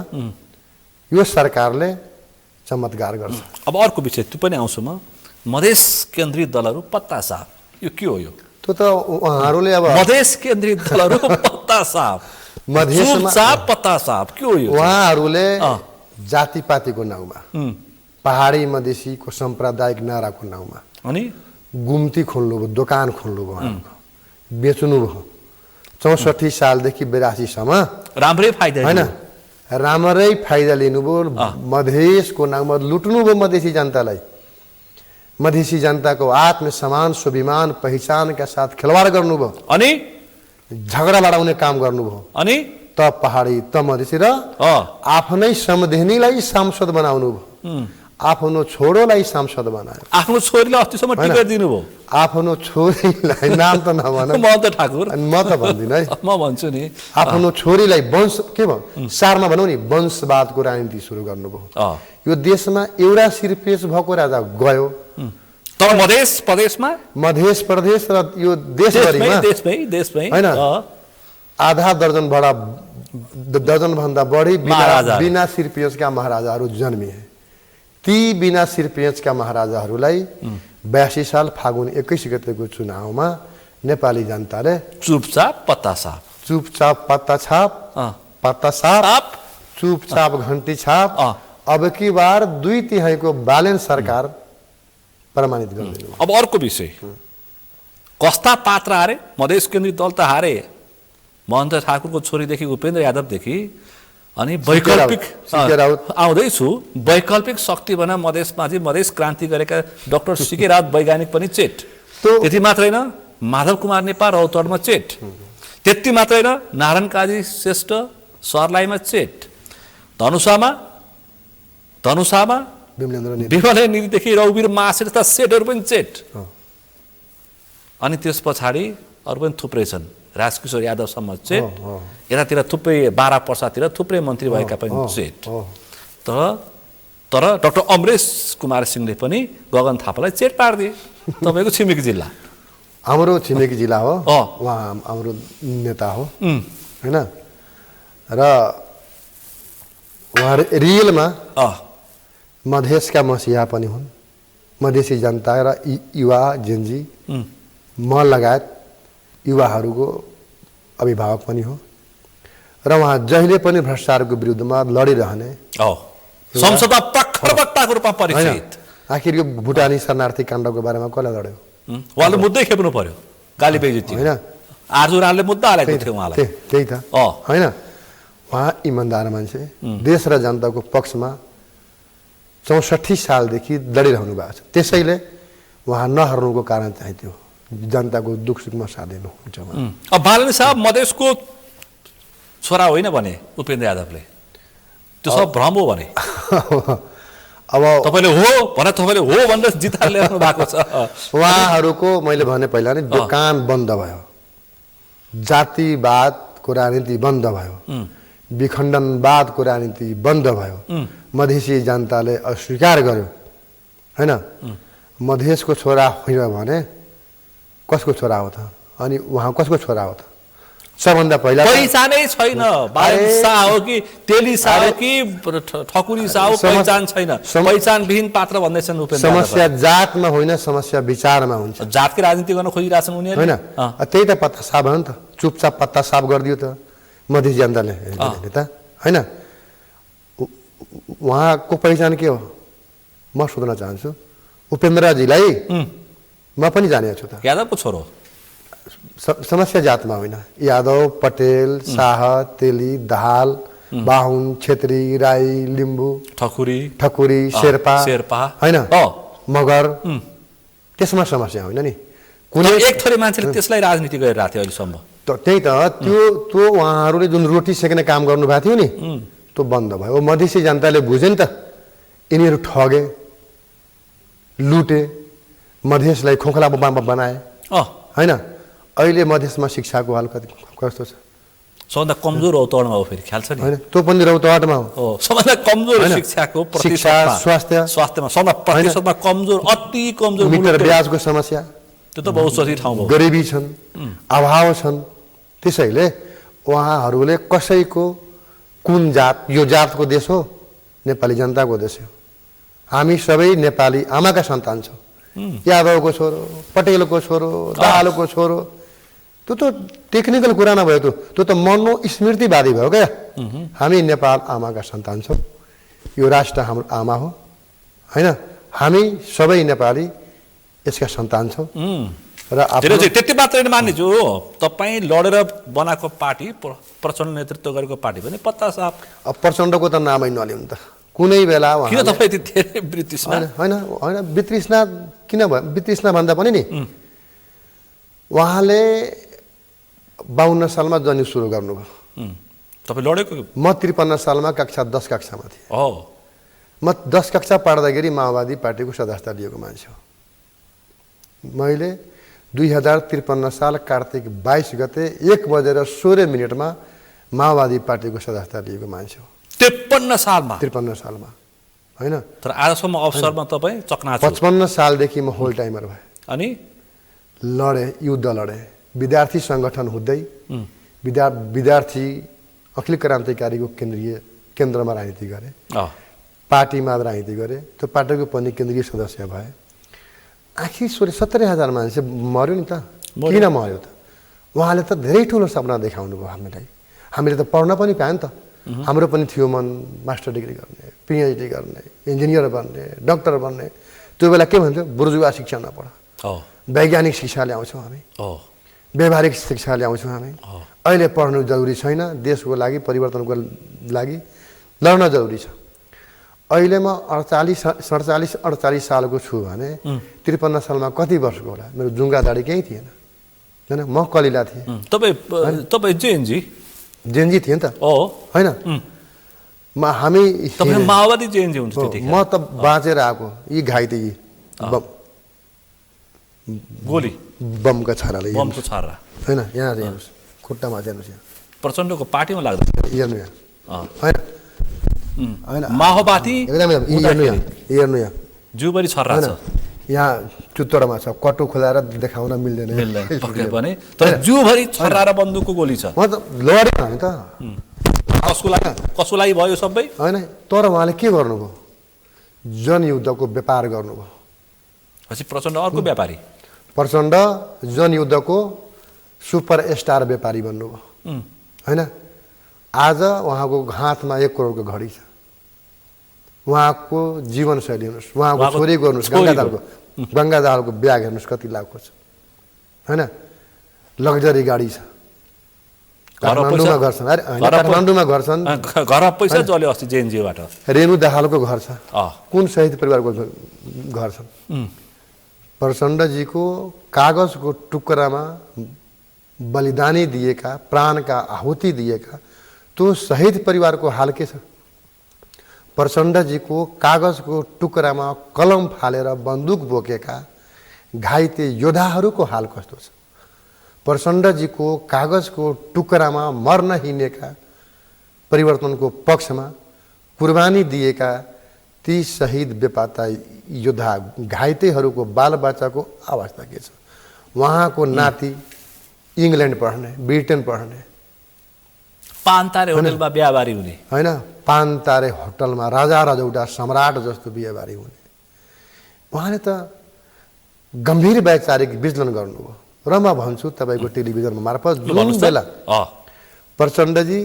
यो सरकारले चमत्कार गर्छ। अब अर्को विषय त्यो पनि आउँछु म। मधेस केन्द्रित दलहरू पत्ता साफ, यो के हो? यो त्यो त उहाँहरूले अब मधेस केन्द्रित दलहरू पत्ता साफ, मधेसमा पत्ता साफ के हो यो? उहाँहरूले जातिपातिको नाउँमा, पहाडी मधेसीको साम्प्रदायिक नाराको नाउँमा अनि गुम्ती खोल्नुभयो, दोकान खोल्नुभयो, बेच्नुभयो। 64 सालदेखि 82 सम्म राम्रै फाइदा हैन, राम्रै फाइदा लिनुभयो। मधेसको नाममा लुट्नुभयो मधेसी जनतालाई। मधेसी जनताको आत्मसम्मान, स्वाभिमान, पहिचानका साथ खेलवाड गर्नुभयो। अनि झगडा लडाउने काम गर्नुभयो। अनि त पहाडी त मधेसी र आफ्नै समधेनीलाई सांसद बनाउनु भयो। आफ्नो छोरोलाई सांसद बनायो। आफ्नो छोरीलाई अस्तिसम्म टिकट दिनुभयो। आफ्नो छोरीलाई नाम त नभन, महन्त ठाकुर, म त भन्दिनँ है, म भन्छु नि। आफ्नो छोरीलाई वंश के भयो सारमा भनौँ नि वंशवादको राजनीति सुरु गर्नुभयो। यो देशमा एउटा सिरपेश भएको राजा गयो, तर मधेस प्रदेशमा, मध्य प्रदेश र यो देशभरिमा देशमै हैन आधा दर्जनभन्दा बढी बिना सिरपेशका महाराजाहरू जन्मिए। ती बिना सिरपेशका महाराजाहरूलाई 82 साल फागुन 21 गतेको चुनावमा नेपाली जनताले चुपचाप पत्ता छाप चुपचाप घन्टी छाप अब की बार 2/3 बालेन सरकार प्रमाणित गरिदिनु। अब अर्को विषय, कस्ता पात्र हारे? मधेस केन्द्रित दल त हारे, महन्त ठाकुरको छोरीदेखि उपेन्द्र यादवदेखि, अनि वैकल्पिक आउँदैछु वैकल्पिक शक्ति भन मधेसमा चाहिँ मधेस क्रान्ति गरेका डाक्टर सिके राउत वैज्ञानिक पनि चेट। त्यति मात्रै न, माधव कुमार नेपाल रौतडमा चेट। त्यति मात्रै न, नारायण काजी श्रेष्ठ सर्लाहीमा चेट। धनुषामा विमलेन्द्र निधिदेखि रौवीर महासेठ त सेटहरू पनि चेट। अनि त्यस पछाडि अरू पनि थुप्रै छन्, राजकिशोर यादवसम्म चेट, यतातिर थुप्रै 12 पर्सातिर थुप्रै मन्त्री भएका पनि चेट। तर डाक्टर अमरेश कुमार सिंहले पनि गगन थापालाई चेट पारिदिए। तपाईँको छिमेकी जिल्ला, हाम्रो छिमेकी जिल्ला हो, उहाँ हाम्रो नेता हो हैन, र उहाँ रियलमा मधेसका मसिहा पनि हुन्। मधेसी जनता र युवा जेन्जी म लगायत युवाहरूको अभिभावक पनि हो, र उहाँ जहिले पनि भ्रष्टाचारको विरुद्धमा लडिरहने संसदमा प्रखर वक्ताको रूपमा परिचित। आखिर यो भुटानी शरणार्थी काण्डको बारेमा कसलाई लड्यो? उहाँले मुद्दै खेप्नु पर्यो, गाली बेइज्जती हैन, आरजु राणले मुद्दा हालेको थियो उहाँलाई। त्यही त हैन, उहाँ इमानदार मान्छे, देश र जनताको पक्षमा 64 सालदेखि लडिरहनु भएको छ। त्यसैले उहाँ नहर्नुको कारण चाहिँ त्यो जनताको दुख सुखमा साथ दिनुहुन्छ। अब बालन साहब मधेसको छोरा होइन भने उपेन्द्र यादवले, त्यो सब भ्रम हो भने अब तपाईँले हो भनेर जिताएर ल्याउनु भएको छ। उहाँहरूको मैले भने पहिला नै दोकान बन्द भयो, जातिवादको राजनीति बन्द भयो, विखण्डनवादको राजनीति बन्द भयो, मधेसी जनताले अस्वीकार गर्यो हैन। मधेसको छोरा होइन भने कसको छोरा हो त? अनि उहाँ कसको छोरा हो त? सबभन्दा पहिला पहिचानै छैन, बालन शाह हो कि तेली शाह हो कि ठकुरी शाह हो, पहिचान छैन, पहिचानविहीन पात्र भन्दैछन् उपेन्द्र। समस्या जातमा होइन, समस्या विचारमा हुन्छ। जातकै राजनीति गर्न खोजिरहेछन् उनीहरू हैन, त्यही त पत्ता साफ हो नि त, चुपचाप पत्ता साफ गरिदियो त मधेसी जनताले त हैन। उहाँको पहिचान के हो म सोध्न चाहन्छु। उपेन्द्रजीलाई म पनि जानेको छु त, यादवको छोरो। समस्या जातमा होइन, यादव, पटेल, शाह, तेली, दाहाल, बाहुन, छेत्री, राई, लिम्बू, ठकुरी, शेर्पा हैन, मगर, त्यसमा समस्या होइन नि। कुनै एक थरी मान्छेले त्यसलाई राजनीति गरिरहेको थियो अहिलेसम्म। त्यही त त्यो उहाँहरूले जुन रोटी सेक्ने काम गर्नुभएको थियो नि, त्यो बन्द भयो। मधेसी जनताले बुझे नि त, यिनीहरू ठगे, लुटे, मधेसलाई खोखला बनाए हैन। अहिले मधेसमा शिक्षाको हाल कस्तो छ? सबभन्दा कमजोर रौतडमा हो, फेरि ख्याल छ नि हैन, त्यो पनि रौतडमा हो। सबभन्दा कमजोर शिक्षाको शिक्षा, स्वास्थ्यमा सबभन्दा प्रतिशतमा कमजोर, अति कमजोर। मिटर ब्याजको समस्या, त्यो त बहुचर्चित ठाउँ हो। गरिबी छन्, अभाव छन्। त्यसैले उहाँहरूले कसैको कुन जात, यो जातको देश हो, नेपाली जनताको देश हो। हामी सबै नेपाली आमाका सन्तान छौँ। यादवको छोरो, पटेलको छोरो, दाहालको छोरो, त्यो त टेक्निकल कुरा नभयो, त्यो त मनोस्मृतिवादी भयो क्या। हामी नेपाल आमाका सन्तान छौँ, यो राष्ट्र हाम्रो आमा हो हैन। हामी सबै नेपाली यसका सन्तान छौँ। र त्यति मात्रै मान्नेछु, तपाईँ लडेर बनाएको पार्टी, प्रचण्ड नेतृत्व गरेको पार्टी पनि पत्ता साफ। अब प्रचण्डको त नामै नलिउँ त, कुनै बेला किन तपाईँ यति धेरै वितृष्णा? होइन, वितृष्णा किन भयो? वितृष्णा भन्दा पनि नि, उहाँले 52 सालमा जर्नी सुरु गर्नुभयो। तपाईँ लडेको? म 53 सालमा कक्षा 10 कक्षामा थिएँ। म 10 कक्षा पढ्दाखेरि माओवादी पार्टीको सदस्यता लिएको मान्छे हो। मैले 2053 साल कार्तिक 22 गते 1:16 माओवादी पार्टीको सदस्यता लिएको मान्छे हो। 53 सालमा 53 सालमा होइन। तर आजसम्म अवसरमा तपाईँ चकनाचुर। 55 सालदेखि म होल टाइमर भएँ। अनि लडेँ, युद्ध लडेँ, विद्यार्थी सङ्गठन हुँदै विद्यार्थी अखिल क्रान्तिकारीको केन्द्रमा राजनीति गरेँ, पार्टीमा राजनीति गरेँ, त्यो पार्टीको पनि केन्द्रीय सदस्य भए। आखिर 70,000 मान्छे मर्यो नि त, किन मर्यो त? उहाँले त धेरै ठुलो सपना देखाउनु भयो हामीलाई। हामीले त पढ्न पनि पायो नि त। हाम्रो पनि थियो मन मास्टर डिग्री गर्ने, पिएचडी गर्ने, इन्जिनियर बन्ने, डक्टर बन्ने। त्यो बेला के भन्थ्यो? बुर्जुवा शिक्षा नपढ, वैज्ञानिक शिक्षा ल्याउँछौँ हामी, व्यावहारिक शिक्षा ल्याउँछौँ हामी। अहिले पढ्नु जरुरी छैन, देशको लागि परिवर्तनको लागि लड्न जरुरी छ। अहिले म 47-48 सालको छु भने 53 सालमा कति वर्षको होला? मेरो जुङ्गा दाडी केही थिएन होइन, म कलिला थिएँ। तपाईँ जेएनजी थिएँ नि त होइन। हामी माओवादी जेएनजी हुन्छ त्यतिखेर? म त बाँचेर आएको, यी घाइते यी गोली बमका छाराले छारा होइन। यहाँ हेर्नुहोस्, खुट्टामा हेर्नुहोस्, यहाँ प्रचण्डको पार्टीमा लाग्दछ हेर्नु यहाँ होइन होइन, माओवादी एकदम हेर्नु यहाँ जिउभरि छर्रा छ, यहाँ चुत्तरमा छ, कटु खोलाएर देखाउन मिल्दैन पक्कै पनि। तर जिउभरि छर्रा र बन्दुकको गोली छ। म त लडेँ भने त कसको लागि भयो सबै होइन। तर उहाँले के गर्नुभयो? जनयुद्धको व्यापार गर्नुभयो। पछि प्रचण्ड अर्को व्यापारी, प्रचण्ड जनयुद्धको सुपर स्टार व्यापारी बन्नुभयो होइन। आज उहाँको हातमा 1 करोडको घडी छ। उहाँको जीवनशैली हेर्नुहोस्, उहाँको छोरीको हेर्नुहोस्, गङ्गा दाहालको ब्याग हेर्नुहोस् कति लाखको छ होइन। लग्जरी गाडी छ, काठमाडौँमा घर छन्, काठमाडौँमा घर छन्, घर पैसा चल्यो अस्ति जेएनजीबाट। रेणु दाहालको घर छ, कुन शहीद परिवारको घर छन्? प्रचण्डजीको कागजको टुक्रामा बलिदानी दिएका, प्राणका आहुति दिएका त्यो शहीद परिवारको हाल के छ? प्रचण्डजीको कागजको टुक्रामा कलम फालेर बन्दुक बोकेका घाइते योद्धाहरूको हाल कस्तो छ? प्रचण्डजीको कागजको टुक्रामा मर्न हिँडेका, परिवर्तनको पक्षमा कुर्बानी दिएका ती शहीद बेपत्ता योद्धा घाइतेहरूको बालबच्चाको अवस्था के छ? उहाँको नाति इङ्ल्यान्ड पढ्ने, ब्रिटेन पढ्ने, पानतारे होटलमा बिहाबारी हुने होइन, पानतारे होटलमा राजा रजौटा सम्राट जस्तो बिहेबारी हुने। उहाँले त गम्भीर वैचारिक विश्लेषण गर्नुभयो र म भन्छु तपाईँको टेलिभिजनमा मार्फत, जुन बेला प्रचण्डजी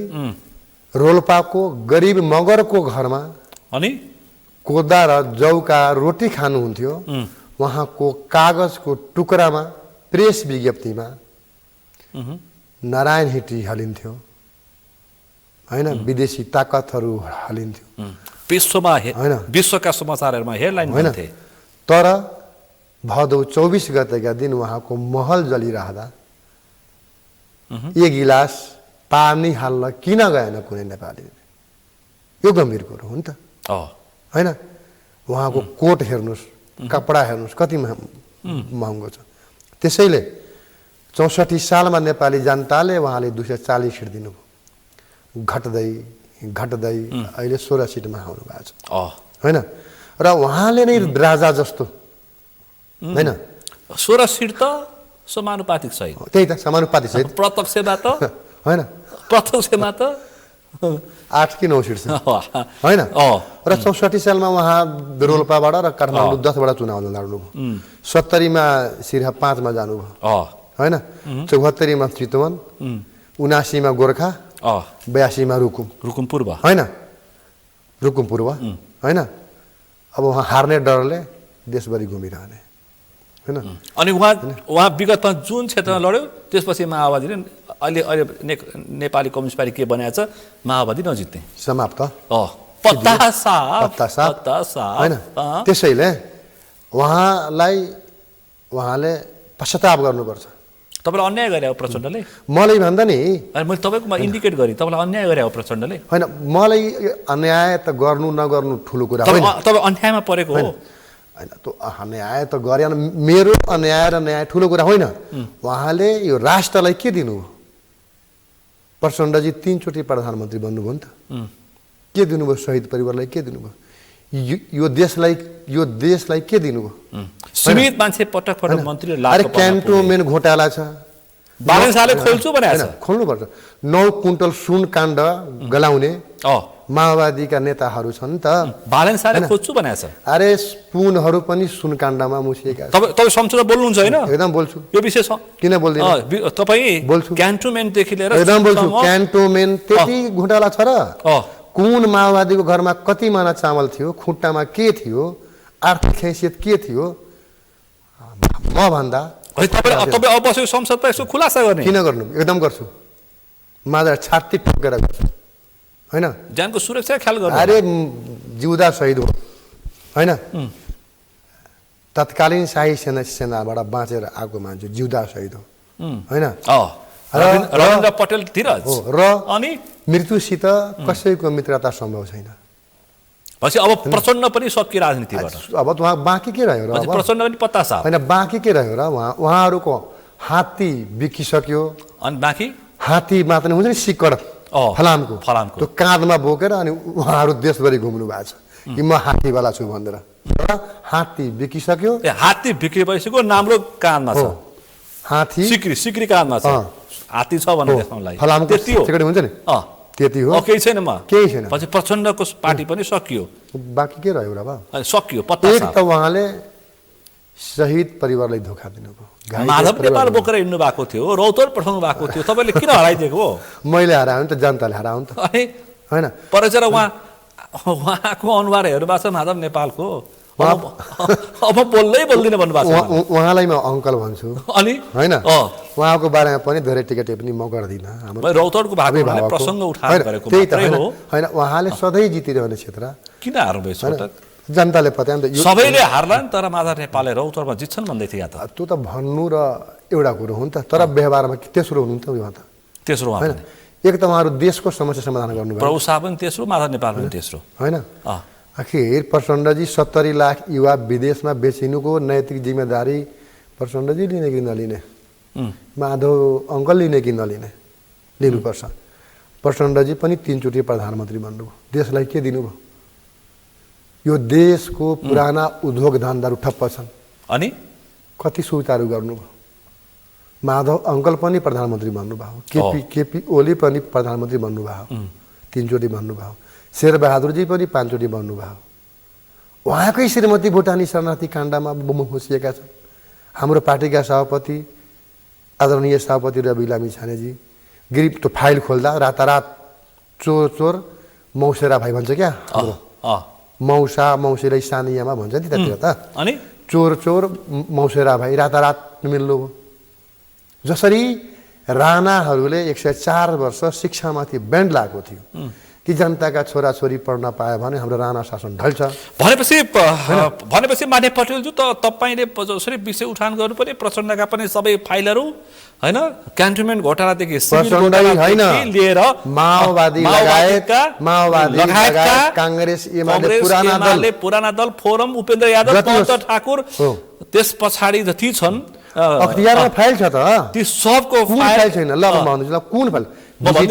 रोल्पाको गरिब मगरको घरमा अनि कोदा र जौका रोटी खानुहुन्थ्यो, उहाँको कागजको टुक्रामा प्रेस विज्ञप्तिमा नारायण हिटी हालिन्थ्यो होइन, विदेशी ताकतहरू हालिन्थ्यो विश्वमा होइन, विश्वका समाचारहरूमा हेडलाइन होइन। हुन्थे। तर भदौ 24 गतेका दिन उहाँको महल जलिरहँदा 1 गिलास पानी हाल्न किन गएन कुनै नेपालीले? यो गम्भीर कुरो हो नि त होइन। उहाँको कोट हेर्नुहोस्, कपडा हेर्नुहोस् कति महँगो छ। त्यसैले 64 सालमा नेपाली जनताले उहाँले 240 सिट दिनुभयो, घट्दै घट्दै अहिले 16 सिटमा आउनु भएको छ होइन। र उहाँले नै राजा जस्तो होइन, 16 सिट त समानुपातिक सहित, त्यही त समानुपातिक सहित, प्रत्यक्षमा त होइन, प्रत्यक्षमा त 8 कि 9 सिट छ होइन। र 64 सालमा उहाँ रोल्पाबाट र काठमाडौँ 10बाट चुनाव लड्नुभयो। 70मा सिरहा 5मा जानुभयो होइन, 74मा चितवन, 79मा गोर्खा, 82मा रुकुम पूर्व होइन, रुकुम पूर्व होइन। अब उहाँ हार्ने डरले देशभरि घुमिरहने होइन। अनि उहाँ विगतमा जुन क्षेत्रमा लड्यो त्यसपछि माओवादीले अहिले नेपाली कम्युनिस्ट पार्टी के बनाएको छ, माओवादी नजित्ने समाप्त होइन। त्यसैले उहाँले पश्चाताप गर्नुपर्छ। तपाईँलाई अन्याय गरे हो प्रचण्डले? मलाई भन्दा नि अनि मैले तपाईँकोमा इन्डिकेट गरेँ तपाईँलाई अन्याय गरे हो प्रचण्डले? होइन, मलाई अन्याय त गर्नु नगर्नु ठुलो कुरा होइन। तपाईँ अन्यायमा परेको हो? होइन, त्यो अन्याय त गरेन। मेरो अन्याय र न्याय ठुलो कुरा होइन। उहाँले यो राष्ट्रलाई के दिनुभयो? प्रचण्डजी 3 चोटि प्रधानमन्त्री बन्नुभयो नि त। के दिनुभयो? शहीद परिवारलाई के दिनुभयो? यो देशलाई के दिनुभयो? सीमित मान्छे पटक पटक मन्त्री अरे क्यान्टोनमेन्ट घोटाला छ, बालन शाहले खोल्छु भनेको छ। खोल्नुपर्छ। 9 कुन्टल सुन काण्ड गलाउने माओवादीका नेताहरू छन् त। बालन शाहले खोज्छु भनेको छ। अरे पुनहरू पनि सुन काण्डमा मुसिएका छन्। तपाईँ संसदमा बोल्नुहुन्छ होइन? एकदम बोल्छु। यो विषय छ किन बोल्दिन? तपाईँ बोल्छु। क्यान्टोनमेन्टदेखि लिएर एकदम बोल्छु। क्यान्टोनमेन्ट त्यति घोटाला छ र कुन माओवादीको घरमा कति माना चामल थियो, खुट्टामा के थियो, आर्थिक हैसियत के थियो, म भन्दा तपाईँ अब बसेको संसदमा यसो खुलासा गर्ने? किन गर्नु? एकदम गर्छु। मादा छाती ठोकेर गर्छु होइन। ज्यानको सुरक्षा ख्याल गर्नु। अरे जिउँदा शहीद हो होइन। तत्कालीन शाही सेनाबाट बाँचेर आएको मान्छे जिउँदा शहीद हो होइन। रविन्द्र पटेल धीरज र अनि मृत्युसित कसैको मित्रता सम्भव छैन। पछि अब प्रचण्ड पनि सकियो राजनीतिबाट। अब उहाँ बाँकी के रह्यो र? प्रचण्ड पनि पत्ता साफ होइन, बाँकी के रह्यो र? उहाँहरूको हात्ती बिकिसक्यो। अनि बाँकी हात्ती मात्र हुन्छ नि, सिक्कड फलामको त्यो काँधमा बोकेर अनि उहाँहरू देशभरि घुम्नु भएको छ कि म हात्तीवाला छु भनेर। र हात्ती बिकिसक्यो। हात्ती बिक्री भइसक्यो, नाम्रो काँधमा छ। हात्ती सिक्री काँधमा छ, हात्ती छ भनेर देखाउनलाई। फलामको सिक्कड हुन्छ नि, त्यति हो। केही छैन, केही छैन। पछि प्रचण्डको पार्टी पनि सकियो। बाँकी के रह्यो र? सकियो पत्ता एक त उहाँले शहीद परिवारलाई धोका दिनुभयो। माधव नेपाल बोकेर हिँड्नु भएको थियो, रौतहट पठाउनु भएको थियो, तपाईँले किन हराइदिएको हो? मैले हरायो नि त, जनताले हरायो नि त होइन। परेर उहाँको अनुहार हेर्नु भएको छ माधव नेपालको। अब बोल्दिनँ भन्नुभएको छ। उहाँलाई म अङ्कल भन्छु अनि होइन। उहाँको बारेमा पनि धेरै टिका टिप्पणी म गर्दिनँ। हाम्रो रौतहटको भागमा प्रसङ्ग उठाएर गरेको त्यही त होइन। उहाँले सधैँ जितिरहने क्षेत्र किन हार्नु? जनताले पत्यायो नि त। सबैले हार्लान् तर माधव नेपालले रौतहटमा जित्छन् भन्दै थियो। त्यो त भन्नु र एउटा कुरो हो नि त, तर व्यवहारमा तेस्रो हुनुहुन्छ उहाँ त। तेस्रो होइन। एक त उहाँहरू देशको समस्या समाधान गर्नुभयो। प्रभु शाह पनि तेस्रो, माधव नेपाल पनि तेस्रो होइन। आखिर प्रचण्डजी 70 लाख युवा विदेशमा बेचिनुको नैतिक जिम्मेदारी प्रचण्डजी लिने कि नलिने? माधव अङ्कल लिने कि नलिने? लिनुपर्छ। प्रचण्डजी पनि 3 चोटि प्रधानमन्त्री बन्नुभयो। देशलाई के दिनुभयो? यो देशको पुराना उद्योग धन्दाहरू ठप्प छन्। अनि कति सुविधाहरू गर्नुभयो? माधव अङ्कल पनि प्रधानमन्त्री बन्नुभयो। केपी ओली पनि प्रधानमन्त्री बन्नुभयो, 3 चोटि बन्नुभयो। शेरबहादुरजी पनि 5 चोटि बन्नुभयो। उहाँकै श्रीमती भुटानी शरणार्थी काण्डमा होसिएका छन्। हाम्रो पार्टीका सभापति आदरणीय सभापति रवि लामी छानेजी गिरिब त्यो फाइल खोल्दा रातारात चोर मौसेरा भाइ भन्छ क्या। मौसेरै सानियामा भन्छ नि त्यतिर त। अनि चोर मौसेरा भाइ रातारात मिल्नु हो। जसरी राणाहरूले 104 वर्ष शिक्षामाथि ब्यान्ड लगाएको थियो कि जनताका छोराछोरी पढ्न पायो भने हाम्रो राणा शासन ढल्छ भनेपछि माने पटेलज्यू त तपाईँले जसरी विषय उठान गर्नु पर्ने प्रचण्डका पनि सबै फाइलहरू होइन, क्यान्टोनमेन्ट घोटालादेखि लिएर माओवादी लगायत काङ्ग्रेस एमाले पुराना दल फोरम उपेन्द्र यादव पन्त ठाकुर त्यस पछाडि जति छन् अख्तियारमा फाइल छ त। ती सबको फाइल छैन। ल म भन्छु ल, कुन फाइल?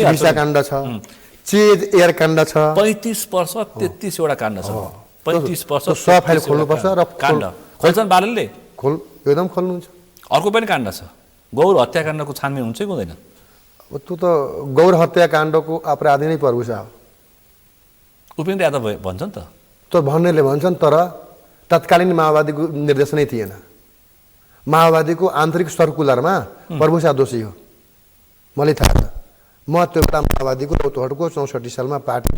भिसा काण्ड छ, चेज एयर काण्ड छ, 35 वर्ष 33 वटा काण्ड छ। 35 वर्ष सब फाइल खोल्नुपर्छ र काण्ड खोल्छन् बालनले। एकदम खोल्नुहुन्छ। अर्को पनि काण्ड छ, गौर हत्याकाण्डको छानबिन हुन्छ कि हुँदैन? त्यो त गौर हत्याकाण्डको अपराधी नै प्रभु शाह हो। उपेन्द्र यादव भन्छन् त। त्यो भन्नेले भन्छन्, तर तत्कालीन माओवादीको निर्देशनै थिएन। माओवादीको आन्तरिक सर्कुलरमा प्रभु शाह दोषी हो, मलाई थाहा छ। म त्यो बेला माओवादीको रौतहटको 64 सालमा पार्टी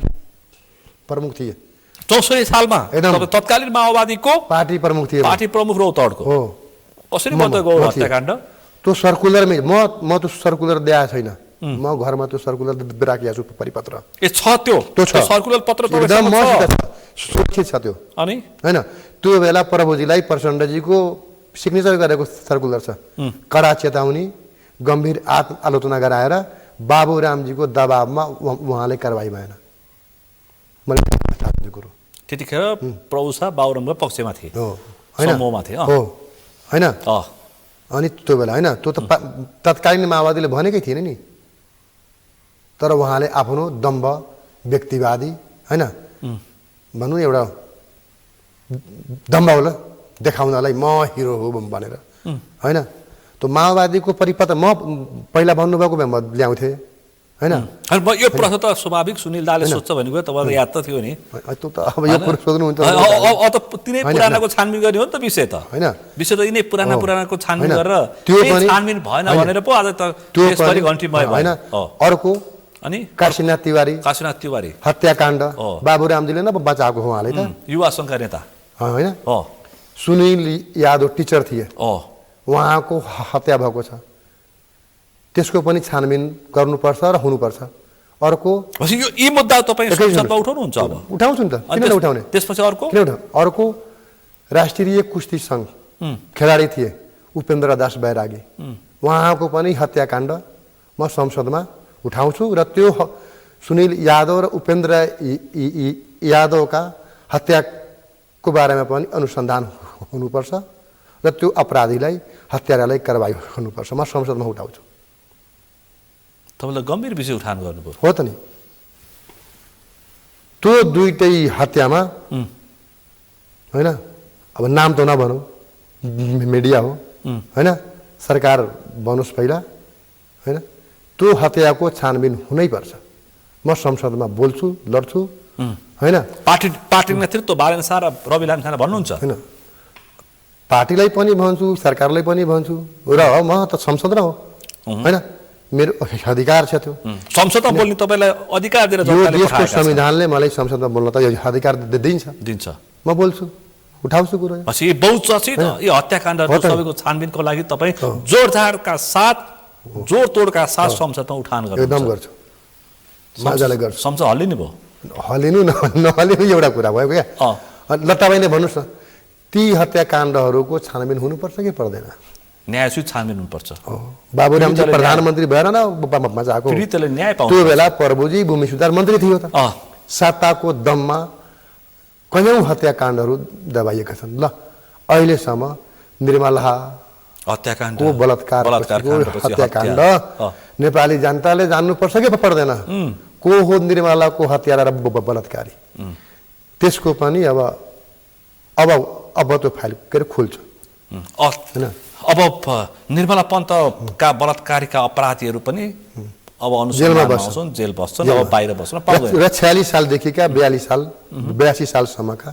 प्रमुख थिएँ। 64 सालमा तत्कालीन माओवादीको पार्टी प्रमुख थिए। पार्टी प्रमुख रौतहटको हो। कसरी भन्दा गौर हत्याकाण्ड? त्यो सर्कुलरमै म त्यो सर्कुलर दिएको छैन। म घरमा त्यो सर्कुलर राखेको छु परिपत्र। ए छ त्यो सर्कुलर पत्र एकदम सुरक्षित छ त्यो। अनि हैन, त्यो बेला प्रभुजीलाई प्रचण्डजीको सिग्नेचर गरेको सर्कुलर छ। कडा चेतावनी, गम्भीर आलोचना गराएर बाबुरामजीको दबावमा उहाँले कारबाही भएन। मैले कुरो त्यतिखेर प्रभुसा बाबुरामको पक्षमा थिए, हो होइन, समूहमा थिए। हो होइन। अनि त्यो बेला होइन, त्यो त तत्कालीन माओवादीले भनेकै थिएन नि, तर उहाँले आफ्नो दम्भ व्यक्तिवादी होइन भनौँ एउटा दम्भ होला देखाउनलाई म हिरो हो भनेर होइन, त्यो माओवादीको परिपत्र म पहिला भन्नुभएको भए म ल्याउँथेँ होइन। यो प्रश्न त स्वाभाविक सुनिल दाले सोध्छ भनेको तपाईँलाई याद त थियो नि। त्यो त अब यो कुरो सोध्नुहुन्छ तिनै पुरानाको छानबिन गर्ने हो नि त विषय त होइन, विषय त यिनै पुरानाको छानबिन गरेर त्यो पनि छानबिन भएन भनेर पो आज त देशभरि घन्टीमय भयो होइन। अर्को अनि काशीनाथ तिवारी हत्याकाण्ड बाबुरामजीले न बचाएको हो उहाँले त, युवा सङ्घका नेता होइन। सुनिल यादव टिचर थिए, उहाँको हत्या भएको छ, त्यसको पनि छानबिन गर्नुपर्छ र हुनुपर्छ। अर्को यी मुद्दा तपाईँ संसदमा उठाउनुहुन्छ? अब उठाउँछु नि त, किन नउठाउने? त्यसपछि अर्को राष्ट्रिय कुस्ती सङ्घ खेलाडी थिए उपेन्द्र दास बैरागी, उहाँको पनि हत्याकाण्ड म संसदमा उठाउँछु र त्यो सुनिल यादव र उपेन्द्र यादवका हत्याको बारेमा पनि अनुसन्धान हुनुपर्छ र त्यो अपराधीलाई हत्यारालाई कारबाही हुनुपर्छ। म संसदमा उठाउँछु। तपाईँलाई गम्भीर विषय उठान गर्नुभयो हो त नि। त्यो दुईटै हत्यामा होइन, अब नाम त नभनौँ, मिडिया हो होइन, सरकार बनोस् पहिला होइन, त्यो हत्याको छानबिन हुनैपर्छ। म संसदमा बोल्छु, लड्छु होइन। पार्टी नेतृत्व बालेन शाह र रवि लामिछाने भन्नुहुन्छ होइन, पार्टीलाई पनि भन्छु, सरकारलाई पनि भन्छु र म त संसद र हो होइन, मेरो अधिकार छ। त्यो संसदमा बोल्ने तपाईँलाई अधिकार दिएर देशको संविधानले मलाई संसदमा बोल्न त यो अधिकार दिन्छ। म बोल्छु, उठाउँछु कुरो। यी बहुचर्चित यो हत्याकाण्ड सबैको छानबिनको लागि तपाईँ जोडजाडका साथ जोडतोडका साथ संसदमा उठान गर्नु? एकदम गर्छु, मजाले गर्छु। संसद हल्लिने भयो? हल्लिनु नहल्लिनु एउटा कुरा भयो क्या। ल तपाईँले भन्नुहोस् न, ती हत्याकाण्डहरूको छानबिन हुनुपर्छ कि पर्दैन? न्यायोचित छानबिन हुनुपर्छ। बाबुरामजी प्रधानमन्त्री भएर न मजाको पीडितले न्याय पाउँछ। त्यो बेला प्रभुजी भूमि सुधार मन्त्री थियो त, सत्ताको दममा कयौँ हत्याकाण्डहरू दबाइएका छन्। ल अहिलेसम्म निर्मला हत्याकाण्ड, हत्याकाण्ड नेपाली जनताले जान्नुपर्छ कि पर्दैन? को हो निर्मलाको हत्यारा र बलात्कारी? त्यसको पनि अब त्यो फाइल के अरे खोल्छु होइन। अब निर्मला पन्तका बलात्कारीका अपराधीहरू पनि अब जेलमा जेल बस्छन्, अब बाहिर बस्न पाउँदैन। र 46 सालदेखिका 82 सालसम्मका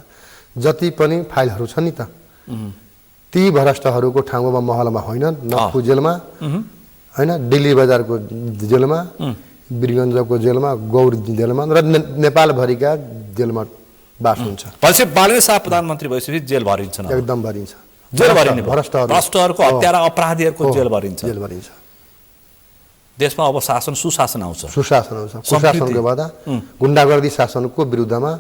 जति पनि फाइलहरू छन् नि त, ती भ्रष्टहरूको ठाउँमा महलमा होइन, नक्खु जेलमा होइन, दिल्ली बजारको जेलमा, वीरगञ्जको जेलमा, गौर जेलमा र नेपालभरिका जेलमा बास हुन्छ। पछि बालेन शाह प्रधानमन्त्री भएपछि जेल भरिन्छन्, एकदम भरिन्छ। जेल भरिने भ्रष्टहरूको हत्यारा अपराधीहरूको जेल भरिन्छ। देशमा अब सुशासन आउँछ। सुशासनको बाधा गुण्डागर्दी शासनको विरुद्धमा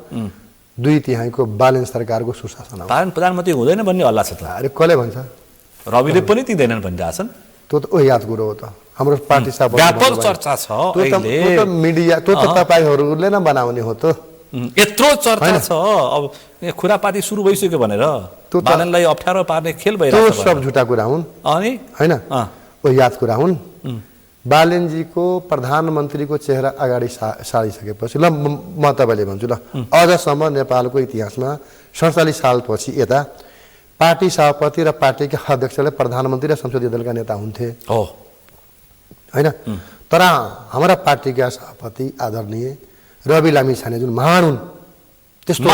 2/3 बालेन सरकारको सुशासन आउँछ। बालेन प्रधानमन्त्री हुँदैन भन्ने हल्ला छ त। अरे कसले भन्छ? रविले पनि दिँदैनन् भनिरहेछन्। त्यो त याद कुरो हो त, हाम्रो पार्टी व्यापक चर्चा छ अहिले। मिडिया त्यो त तपाईँहरूले नै बनाउने हो त। यत्रो चर्चा छ, अब खुरापाती सुरु भइसक्यो भनेर बालेनलाई अप्ठ्यारो पार्ने खेल भइरहेको छ। त्यो सब झुटा कुरा हुन् अनि होइन, ओ याद कुरा हुन्। बालेनजीको प्रधानमन्त्रीको चेहरा अगाडि सारिसकेपछि ल म तपाईँले भन्छु, ल अझसम्म नेपालको इतिहासमा 47 सालपछि यता पार्टी सभापति र पार्टीका अध्यक्षले प्रधानमन्त्री र संसदीय दलका नेता हुन्थे होइन। तर हाम्रा पार्टीका सभापति आदरणीय रवि लामिछाने जुन महान हुन्, त्यस्तो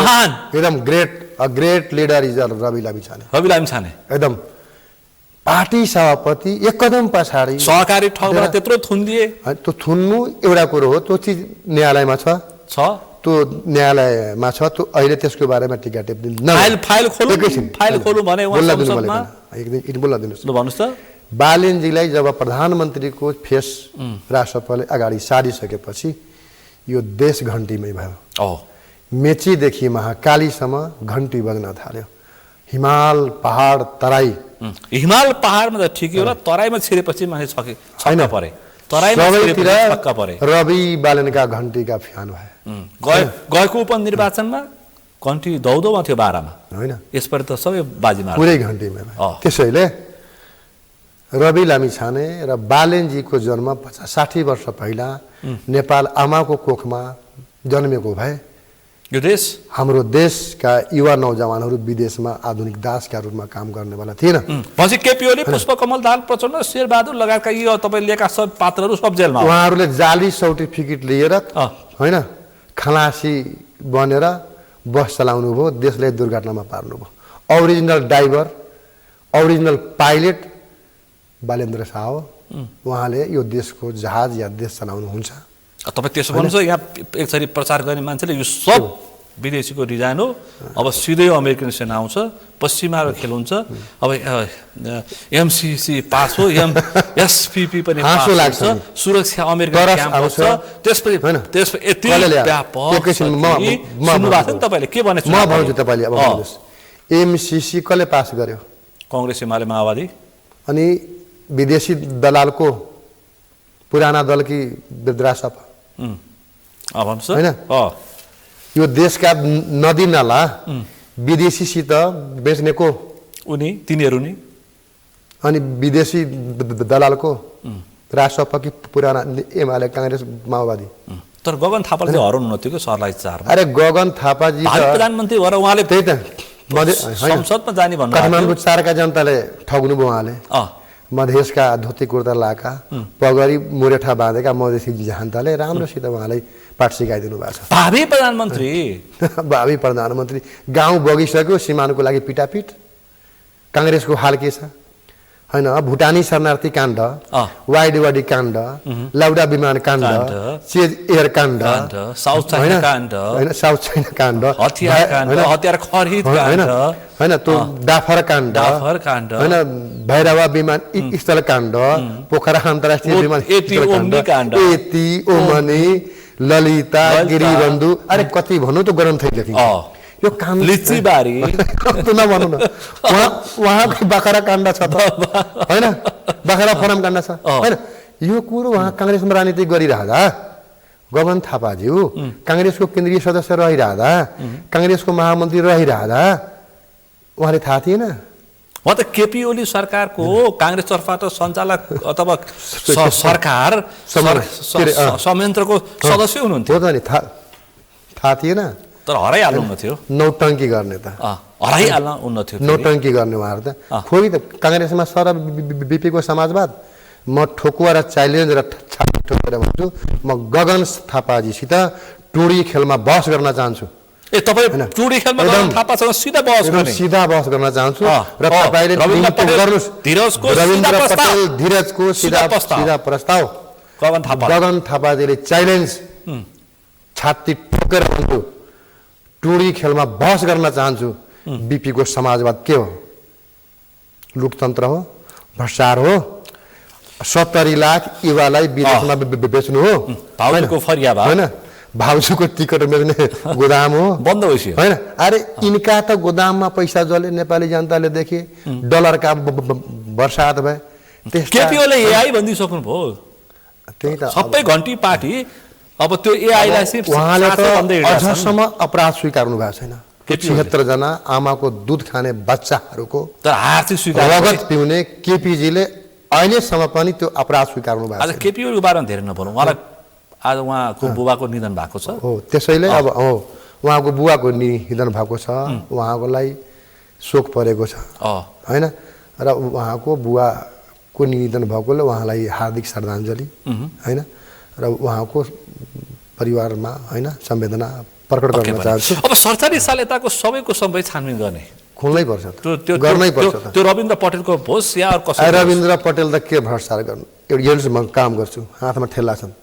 एकदम great leader is Rabi Lamichhane. एकदम पार्टी सभापति एक कदम पछाडि सहकारी ठाउँमा त्यत्रो थुनिदिए। त्यो थुन्नु एउटा कुरो हो, त्यो चिज न्यायालयमा छ, त्यो न्यायालयमा छ। त्यो अहिले त्यसको बारेमा टिका टिप्पणी फाइल खोलु भने बोल्न दिनुहोस्। भन्नुहोस् त, बालेनजीलाई जब प्रधानमन्त्रीको फेस राष्ट्रपतिले अगाडि सारिसकेपछि यो देश घन्टीमै भयो। मेचीदेखि महाकालीसम्म घन्टी बज्न थाल्यो। हिमाल पहाड तराई हिमाल पहाडमा त ठिकै होला, तराईमा छिरेपछि मान्छे छैन परे, तराईमा सबैतिर छिरेपछि छक्का परे। रवि बालनका घन्टीका फ्यान भए गएको उपनिर्वाचनमा घन्टी दौदौमा थियो 12 मा, होइन यसपल्ट त सबै बाजी मार पुरै घन्टीमा भए। त्यसैले रवि लामिछाने र बालेनजीको जन्म 50-60 वर्ष पहिला नेपाल आमाको कोखमा जन्मेको भए यो देश हाम्रो देशका युवा नौजवानहरू विदेशमा आधुनिक दासका रूपमा काम गर्नेवाला थिएन। पछि केपी ओली, पुष्पकमल दाहाल प्रचण्ड, शेरबहादुर लगायतका यी तपाईँ लिएका सब पात्रहरू सब जेलमा हो। उहाँहरूले जाली सर्टिफिकेट लिएर होइन खलासी बनेर बस चलाउनु भयो, देशलाई दुर्घटनामा पार्नुभयो। Original driver, original pilot Balendra Shah हो। उहाँले यो देशको जहाज या देश चलाउनुहुन्छ। तपाईँ त्यसो भन्नुहुन्छ, यहाँ एकचोटि प्रचार गर्ने मान्छेले यो सब विदेशीको डिजाइन हो, अब सिधै अमेरिकन सेना आउँछ, पश्चिमाको खेल हुन्छ, अब एमसिसी पास हो, एसपिपी पनि पास हुन्छ, सुरक्षा अमेरिकन क्याम्प आउँछ, त्यसपछि यति व्यापक सुन्नुभएको छ नि तपाईँले, के भने म भन्छु तपाईँले अब भन्नुहोस्, एमसिसी कसले पास गर्यो? काङ्ग्रेस एमाले माओवादी। अनि विदेशी दलालको पुराना दल कि रासपा होइन? यो देशका नदी नाला विदेशीसित बेच्नेको तिनीहरू नि, अनि विदेशी दलालको रासपा कि पुराना एमाले काङ्ग्रेस माओवादी। तर गगन थापाले चाहिँ हराउनु नथ्यो कि सरलाई 4 मा। अरे गगन थापाजी प्रधानमन्त्री भएर उहाँले त्यही त संसदमा जाने भन्नु, काठमाडौँ 4का जनताले ठग्नु भयो उहाँले। मधेसका धोती कुर्ता लाका पगरी मुरेठा बाँधेका मधेसी जनताले राम्रोसित उहाँलाई पाठ सिकाइदिनु भएको छ। भावी प्रधानमन्त्री भावी प्रधानमन्त्री गाउँ बगिसक्यो, सिमानको लागि पिटापिट। काङ्ग्रेसको हाल के छ होइन? भुटानी शरणार्थी काण्ड, वाइडवाडी काण्ड, लाउडा विमान काण्ड, चेज एयर काण्ड, साउथ चाइना काण्ड, होइन साउथ चाइना काण्ड, हतियार खरिद काण्ड, होइन त्यो डाफर काण्ड, होइन भैरवा विमान स्थल काण्ड, पोखरा अन्तर्राष्ट्रिय विमान काण्ड, यति ओमनी ललिता गिरिबन्धु, अरे कति भन्नु त गरम थैदेखि यो काम लिच्चीबारी नभन्नु न। उहाँको बाख्रा काण्ड छ त होइन, बाख्रा फरम काण्ड छ होइन। यो कुरो उहाँ काङ्ग्रेसमा राजनीति गरिरहँदा, गगन थापाज्यू काङ्ग्रेसको केन्द्रीय सदस्य रहिरहँदा, काङ्ग्रेसको महामन्त्री रहिरहँदा उहाँले थाहा थिएन? उहाँ त केपी ओली सरकारको काङ्ग्रेस तर्फबाट सञ्चालक अथवा सरकार संयन्त्रको सदस्य हुनुहुन्थ्यो। हो त नि, थाहा थिएन? तर हराइहाल्नु थियो, नौटङ्की गर्ने त हराइहाल्नु थियो, नौटङ्की गर्ने उहाँहरू त। खोइ त काङ्ग्रेसमा सर बिपीको समाजवाद। म ठोकुवा र च्यालेन्ज र छाती ठोकेर भन्छु, म गगन थापाजीसित टोडी खेलमा बहस गर्न चाहन्छु। तपाईँ टोडी खेलमा गगन थापासँग सिधा बहस गर्न चाहन्छु र तपाईँले गर्नुहोस् रविन्द्र पटेल धीरजको सिधा प्रस्ताव। गगन थापाजीले च्यालेन्ज छाती ठोकेर भन्छु, टोडी खेलमा बहस गर्न चाहन्छु। बिपीको समाजवाद के हो? लोकतन्त्र हो? भ्रष्टाचार हो? 70 लाख युवालाई विदेशमा बेच्नु हो? होइन, भाउजूको टिकट बेच्ने गोदाम हो? बन्द भइसक्यो होइन। अरे यिनका त गोदाममा पैसा जले नेपाली जनताले देखे, डलरका बर्सात भए। केपी ओलीले एआई भनिदिइसक्नु भयो, त्यही त सबै घन्टी पार्टी अब त्यो एआईलाई उहाँले त अझसम्म अपराध स्वीकार्नु भएको छैन। 76 जना आमाको दुध खाने बच्चाहरूको रगत पिउने केपीजीले अहिलेसम्म पनि त्यो अपराध स्वीकार्नु भएको छ। केपी ओलीको बारेमा धेरै नभनौँ, उहाँलाई आज उहाँको बुबाको निधन भएको छ। हो, त्यसैले अब उहाँको बुवाको निधन भएको छ, उहाँकोलाई शोक परेको छ होइन। र उहाँको बुवाको निधन भएकोले उहाँलाई हार्दिक श्रद्धाञ्जली होइन, र उहाँको परिवारमा होइन संवेदना प्रकट गर्न चाहन्छु। अब 47 साल यताको सबैको सबै छानबिन गर्ने खोल्नै पर्छ, गर्नै पर्छ। त्यो रविन्द्र पटेलको होस् या अरू कसै, रविन्द्र पटेल त के भ्रष्टाचार गर्नु? एउटा म काम गर्छु, हातमा ठेला छन्,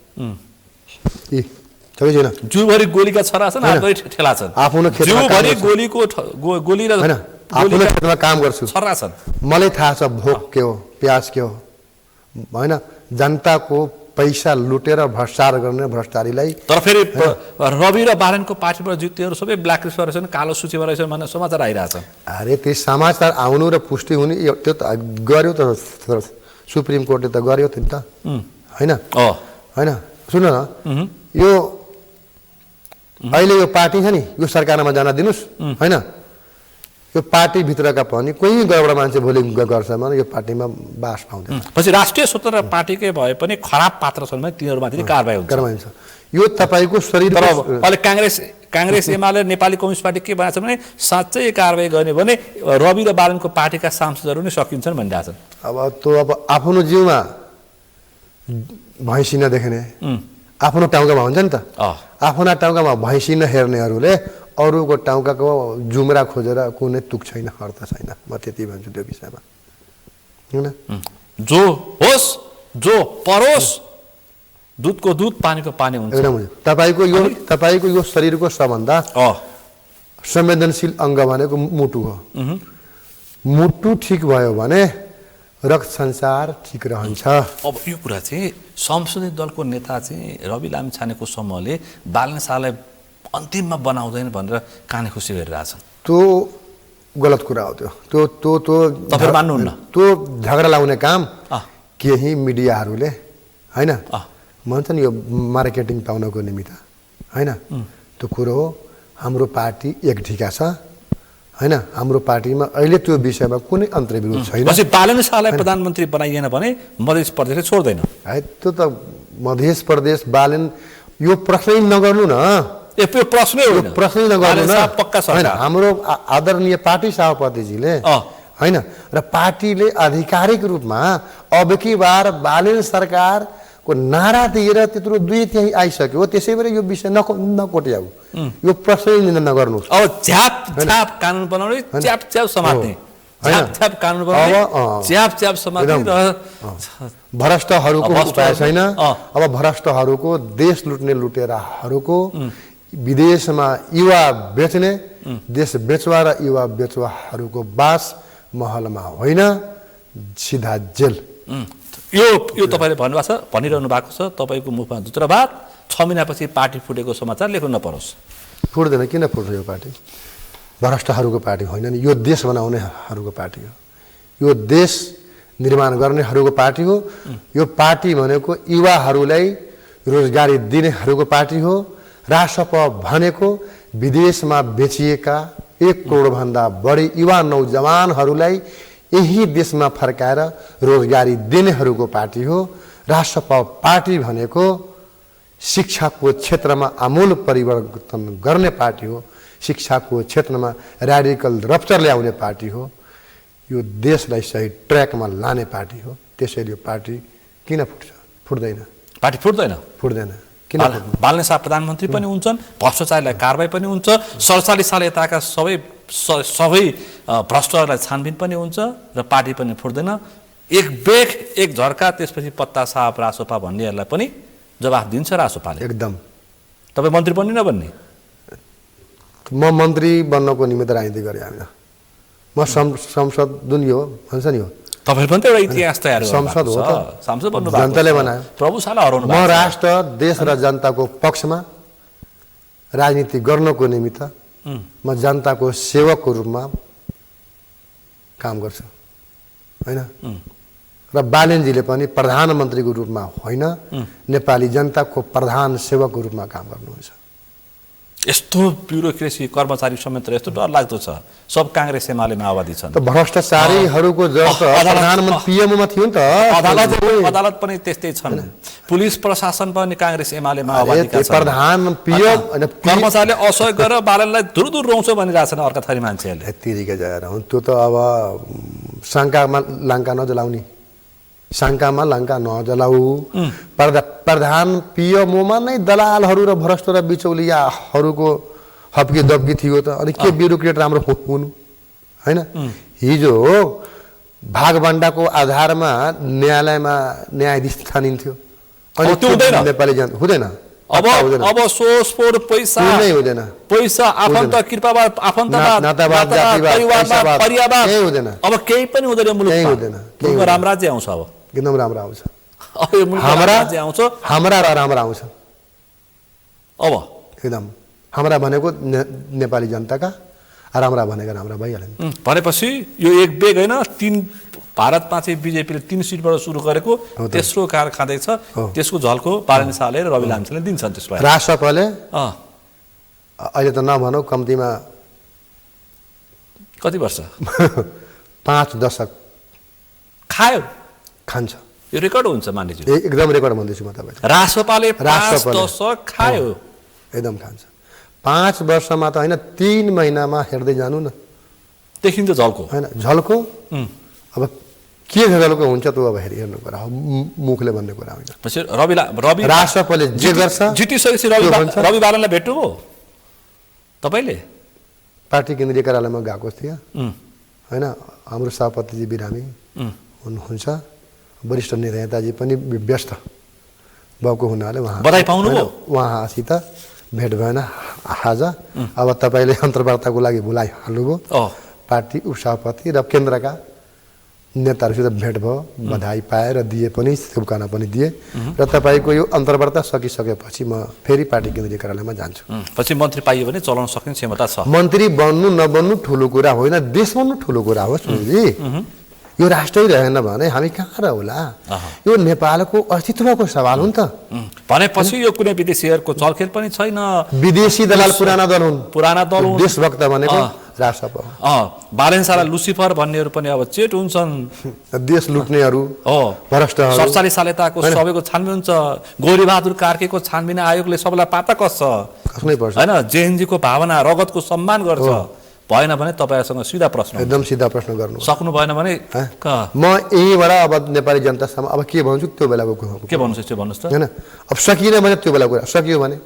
छैन जुभरि गोलीका छरा छन्, हातभरि ठेला छन्, आफ्नो खेतमा गोलीको गोली र होइन, आफ्नो खेतमा काम गर्छु, छरा छन्। मलाई थाहा छ भोक के हो, प्याज के हो होइन, जनताको पैसा लुटेर भ्रष्टाचार गर्ने भ्रष्टारीलाई। तर फेरि रवि र बालनको पार्टीबाट जित्नेहरू सबै ब्ल्याक लिस्टमा रहेछन्, कालो सूचीमा रहेछन् भन्ने समाचार आइरहेछ। अरे त्यो समाचार आउनु र पुष्टि हुने त्यो त गर्यो त सुप्रिम कोर्टले त गर्यो नि त होइन होइन। सुन न, यो अहिले यो पार्टी छ नि, यो सरकारमा जान दिनुहोस् होइन। यो पार्टीभित्रका पनि कोही गडबड मान्छे भोलि गर्छ भने यो पार्टीमा बास पाउँदैन। पछि राष्ट्रिय स्वतन्त्र पार्टीकै भए पनि खराब पात्र छन् भने तिनीहरूमाथि कारबाही हुन्छ। यो तपाईँको शरीर। तर अहिले काङ्ग्रेस एमाले नेपाली कम्युनिस्ट पार्टी के भनेको छ भने साँच्चै कारबाही गर्ने भने रवि र बालनको पार्टीका सांसदहरू नै सकिन्छन् भनिरहेछन्। अब आफ्नो जिउमा भैँसी नदेख्ने आफ्नो टाउकामा हुन्छ नि त। आफ्ना टाउकामा भैँसी नहेर्नेहरूले अरूको टाउकाको जुम्रा खोजेर कुनै तुक छैन, अर्थ छैन। म त्यति भन्छु त्यो विषयमा होइन। जो होस् जो परोस्, दुधको दुध पानीको पानी हुन्छ। एकदम हुन्छ। तपाईँको यो शरीरको सबभन्दा संवेदनशील अङ्ग भनेको मुटु हो। मुटु ठिक भयो भने रक्त संसार ठिक रहन्छ। अब यो कुरा चाहिँ संसदीय दलको नेता चाहिँ रवि लामिछानेको समूहले बालन शाहलाई अन्तिममा बनाउँदैन भनेर काने खुसी गरिरहेछन्। त्यो गलत कुरा हो। त्यो तपाईहरु मान्नुहुन्न? त्यो झगडा लाउने काम केही मिडियाहरूले होइन भन्छ नि, यो मार्केटिङ पाउनको निमित्त होइन। त्यो कुरो हो। हाम्रो पार्टी एक ढिका छ होइन। हाम्रो पार्टीमा अहिले त्यो विषयमा कुनै अन्तर्विरोध छैन। बालन शाहलाई प्रधानमन्त्री बनाइएन भने मध्य प्रदेशले छोड्दैन है। त्यो त मध्य प्रदेश बालन, यो प्रश्नै नगर्नु न। प्रश्नै नगर्नु न। होइन, हाम्रो आदरणीय पार्टी सभापतिजीले होइन र पार्टीले आधिकारिक रूपमा अब की बार बालन सरकारको नारा दिएर त्यत्रो 2/3 आइसक्यो। त्यसै भएर यो विषय नकोट्याउ, यो प्रश्नै नगर्नु। अब च्याप कानुन बनाउने, च्याप समात्ने, च्याप कानुन बनाउने, च्याप समात्ने। भ्रष्टहरूको उपाय छैन। अब भ्रष्टहरूको, देश लुट्ने लुटेराहरूको विदेशमा युवा बेच्ने, देश बेचुवा र युवा बेचुवाहरूको बास महलमा होइन, सिधा जेल। यो तपाईँले भन्नुभएको छ, भनिरहनु भएको छ। तपाईँको मुखमा दुत्रवाद, 6 महिनापछि पार्टी फुटेको समाचार लेख्नु नपरोस्। फुट्दैन, किन फुट्छ? यो पार्टी भ्रष्टहरूको पार्टी होइन नि, यो देश बनाउनेहरूको पार्टी हो। यो देश निर्माण गर्नेहरूको पार्टी हो। यो पार्टी भनेको युवाहरूलाई रोजगारी दिनेहरूको पार्टी हो। राष्ट्रपा भनेको विदेशमा बेचिएका 1 करोडभन्दा बढी युवा नौजवानहरूलाई यही देशमा फर्काएर रोजगारी दिनेहरूको पार्टी हो। राष्ट्रपा पार्टी भनेको शिक्षाको क्षेत्रमा आमूल परिवर्तन गर्ने पार्टी हो। शिक्षाको क्षेत्रमा र्याडिकल रप्चर ल्याउने पार्टी हो। यो देशलाई सही ट्र्याकमा लाने पार्टी हो। त्यसैले यो पार्टी किन फुट्छ? फुट्दैन। पार्टी फुट्दैन। किन? बालन शाह प्रधानमन्त्री पनि हुन्छन्, भ्रष्टाचारलाई कारबाही पनि हुन्छ, 47 साल यताका सबै भ्रष्टहरूलाई छानबिन पनि हुन्छ र पार्टी पनि फुट्दैन। एक बेग एक झर्का, त्यसपछि पत्ता साहब रासोपा भन्नेहरूलाई पनि जवाफ दिन्छ रासोपाले। एकदम। तपाईँ मन्त्री बन्ने नबन्ने? म मन्त्री बन्नको निमित्त राजनीति गरेँ होइन। म संसद जुन यो भन्छ नि, हो तपाईहरु पनि त एउटा इतिहास तयार गर्नु संसद हो त, सांसद बन्नु भएको जनताले बनायो। प्रभु शाला हराउनु भएको। म राष्ट्र, देश र जनताको पक्षमा राजनीति गर्नको निमित्त म जनताको सेवकको रूपमा काम गर्छु हैन। र बालनजीले पनि प्रधानमन्त्रीको रूपमा होइन, नेपाली जनताको प्रधान सेवकको रूपमा काम गर्नुहुन्छ। यस्तो ब्युरोक्रेसी कर्मचारी समेत यस्तो डर लाग्दो छ। सब कांग्रेस एमाले माओवादी छन्। त भ्रष्टाचारीहरूको जब प्रधानमन्त्री पीएमओमा थियो नि त, अदालत पनि त्यस्तै छन्। पुलिस प्रशासन पनि कांग्रेस एमाले माओवादीका छन्। प्रधान पीएम अनि कर्मचारीले असहयोग गरेर बालनलाई दूर रौँछ भनिरहेछन् अर्का थरी मान्छेहरूले। यतिकै जाएर त्यो त अब शङ्कामा लङ्का नजलाउने, शङ्कामा लङ्का नजलाऊ। प्रधान पीएमओमा नै दलालहरू र भ्रष्ट र बिचौलियाहरूको हप्की दब्की थियो त, अनि के ब्युरोक्रेट राम्रो हुनु हैन। हिजो भागभण्डाको आधारमा न्यायालयमा न्यायाधीश छानिन्थ्यो, अनि त्यो नेपाली जन हुँदैन। अब सोसपोर पैसा नै हुँदैन, पैसा आफन्त कृपावाद आफन्तवाद नातावाद जातिवाद परिवारवाद केही हुँदैन। अब केही पनि हुँदैन। मुलुकमा केही हुँदैन। रामराज्य आउँछ। अब एकदम राम्रो आउँछ। अब यो मुलुकको हाम्रा राजा चाहिँ आउँछ हाम्रा र राम्रा आउँछ अब एकदम हाम्रा भनेको नेपाली जनताका राम्रा भनेका राम्रा भइहाल्यो भनेपछि यो एक बेग होइन 3 भारतमा चाहिँ बिजेपीले 3 सिटबाट सुरु गरेको तेस्रो कार खाँदैछ त्यसको झल्को बालेन शाहले र रवि लामिछानेले दिन्छन् त्यसलाई राष्ट्रपले अहिले त नभनौ कम्तीमा कति वर्ष 5 दशक खायो खान्छ यो रेकर्ड हुन्छ मानिज्यू एकदम रेकर्ड भन्दैछु म तपाईँलाई राष्ट्रपाले 5 दशक खायो एकदम खान्छ 5 वर्षमा त होइन 3 महिनामा हेर्दै जानु न देखिन्छ झल्को होइन झल्को अब के झल्को हुन्छ त अब हेर्नु कुरा हो मुखले भन्ने कुरा होइन पछि रवि राष्ट्रपले जे गर्छ जितिसकेपछि रवि बालनलाई भेट्नुभयो तपाईँले पार्टी केन्द्रीय कार्यालयमा गएको थिएँ होइन हाम्रो सभापतिजी बिरामी हुनुहुन्छ वरिष्ठ नेताजी पनि व्यस्त भएको हुनाले बधाई पाउनुभयो उहाँसित भेट भएन आज अब तपाईँले अन्तर्वार्ताको लागि बोलाइहाल्नुभयो पार्टी उपसभापति र केन्द्रका नेताहरूसित भेट भयो बधाई पाए र दिए पनि शुभकामना पनि दिए र तपाईँको यो अन्तर्वार्ता सकिसकेपछि म फेरि पार्टी केन्द्रीय कार्यालयमा जान्छु पछि मन्त्री पाइयो भने चलाउन सक्ने क्षमता छ मन्त्री बन्नु नबन्नु ठुलो कुरा होइन देश बन्नु ठुलो कुरा हो सुनिलजी यो राष्ट्रै रहेन भने हामी कहाँ रहला यो नेपालको अस्तित्वको सवाल हो नि त भनेपछि यो कुनै विदेशीहरूको चलखेल पनि छैन विदेशी दलाल पुराना दल हुन् देशभक्त भनेको राष्ट्रपति बालेन शाह लुसिफर भन्नेहरू पनि अब चेट हुन्छन् देश लुट्नेहरू भ्रष्टहरू 47 साल यताको सबैको छानबिन हुन्छ गौरीबहादुर कार्कीको छानबिन आयोगले सबैलाई पाता कस्नै पर्छ हैन जेएनजीको भावना रगतको सम्मान गर्छ भएन भने तपाईहरुसँग सिधा प्रश्न एकदम सिधा प्रश्न गर्नु सक्नु भएन भने म यहीबाट अब नेपाली जनतासम्म अब के भन्छु त्यो बेलाको के भन्नुस् त्यो भन्नुस् त हैन अब सकिएन भने त्यो बेला कुरा सकियो भने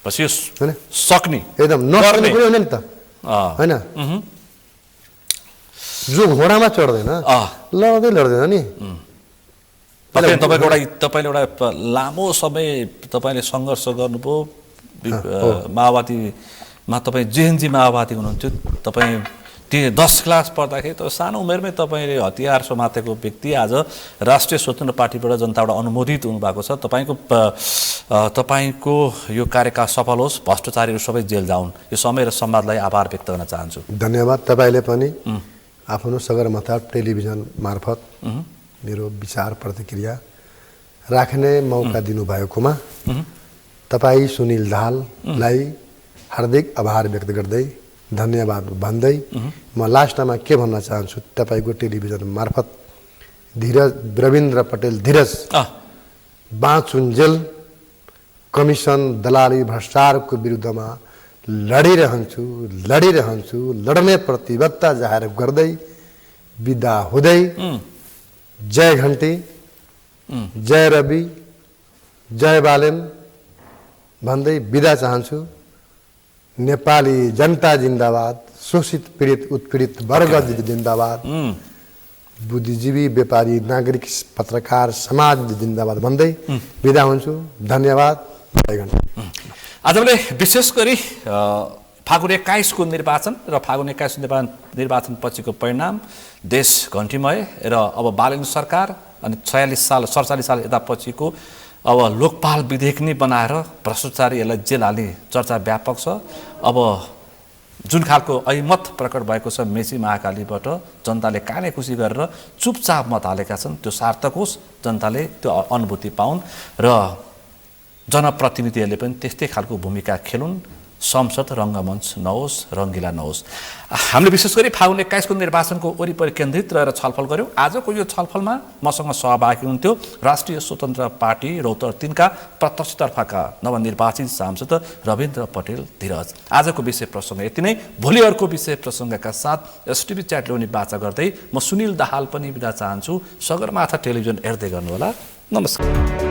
पछि हैन सक्ने एकदम नसक्ने कुरा होइन नि त हैन जो घोडामा चढ्दैन लड्दैन नि तपाईले एउटा लामो समय तपाईले संघर्ष गर्नुभयो माओवादीमा तपाई जेएनजी माओवादी हुनुहुन्थ्यो तपाई 10 क्लास पढ्दाखेरि त सानो उमेरमै तपाईले हतियार समातेको व्यक्ति आज राष्ट्रिय स्वतन्त्र पार्टीबाट जनताबाट अनुमोदित हुनुभएको छ तपाईको यो कार्यकाल सफल होस् भ्रष्टाचारीहरू सबै जेल जाउन् यो समय र समाजलाई आभार व्यक्त गर्न चाहन्छु धन्यवाद तपाईले पनि आफ्नो सगरमाथा टेलिभिजन मार्फत मेरो विचार प्रतिक्रिया राख्ने मौका दिनुभएकोमा तपाई सुनिल दाहाललाई हार्दिक आभार व्यक्त गर्दै धन्यवाद भन्दै म लास्टमा के भन्न चाहन्छु तपाईको टेलिभिजन मार्फत रविन्द्र पटेल धीरज बाँचुन्जेल कमिसन दलाली भ्रष्टाचारको विरुद्धमा लडिरहन्छु लड्ने प्रतिबद्धता जाहेर गर्दै बिदा हुँदै जय घन्टी जय रवि जय बालेन भन्दै बिदा चाहन्छु नेपाली जनता जिन्दाबाद शोषित पीडित उत्पीडित वर्ग जिन्दाबाद बुद्धिजीवी व्यापारी नागरिक पत्रकार समाज जिन्दाबाद भन्दै बिदा हुन्छु धन्यवाद आज मैले विशेष गरी फागुन 21 को निर्वाचन र फागुन 21 निर्वाचन पछिको परिणाम देश घण्टीमय र अब बालेन सरकार अनि 47 साल यता पछिको अब लोकपाल विधेयक नै बनाएर भ्रष्टाचारीहरूलाई जेल हाल्ने चर्चा व्यापक छ अब जुन खालको ऐमत प्रकट भएको छ मेची महाकालीबाट जनताले काने खुसी गरेर चुपचाप मत हालेका छन् त्यो सार्थक होस् जनताले त्यो अनुभूति पाउन् र जनप्रतिनिधिहरूले पनि त्यस्तै खालको भूमिका खेलुन् संसद रङ्गमञ्च नहोस् रङ्गिला नहोस् हामीले विशेष गरी फागुन 21 को निर्वाचनको वरिपरि केन्द्रित रहेर छलफल गर्यौं आजको यो छलफलमा मसँग सहभागी हुनुहुन्थ्यो राष्ट्रिय स्वतन्त्र पार्टी रौतहट 3 का प्रत्यक्षतर्फका नवनिर्वाचित सांसद रविन्द्र पटेल धीरज आजको विषय प्रसंग यति नै भोलि अर्को विषय प्रसंगका साथ एसटिभी च्याट ल्याउने बाचा गर्दै म सुनिल दाहाल पनि बिदा चाहन्छु सगरमाथा टेलिभिजन हेर्दै गर्नुहोला नमस्कार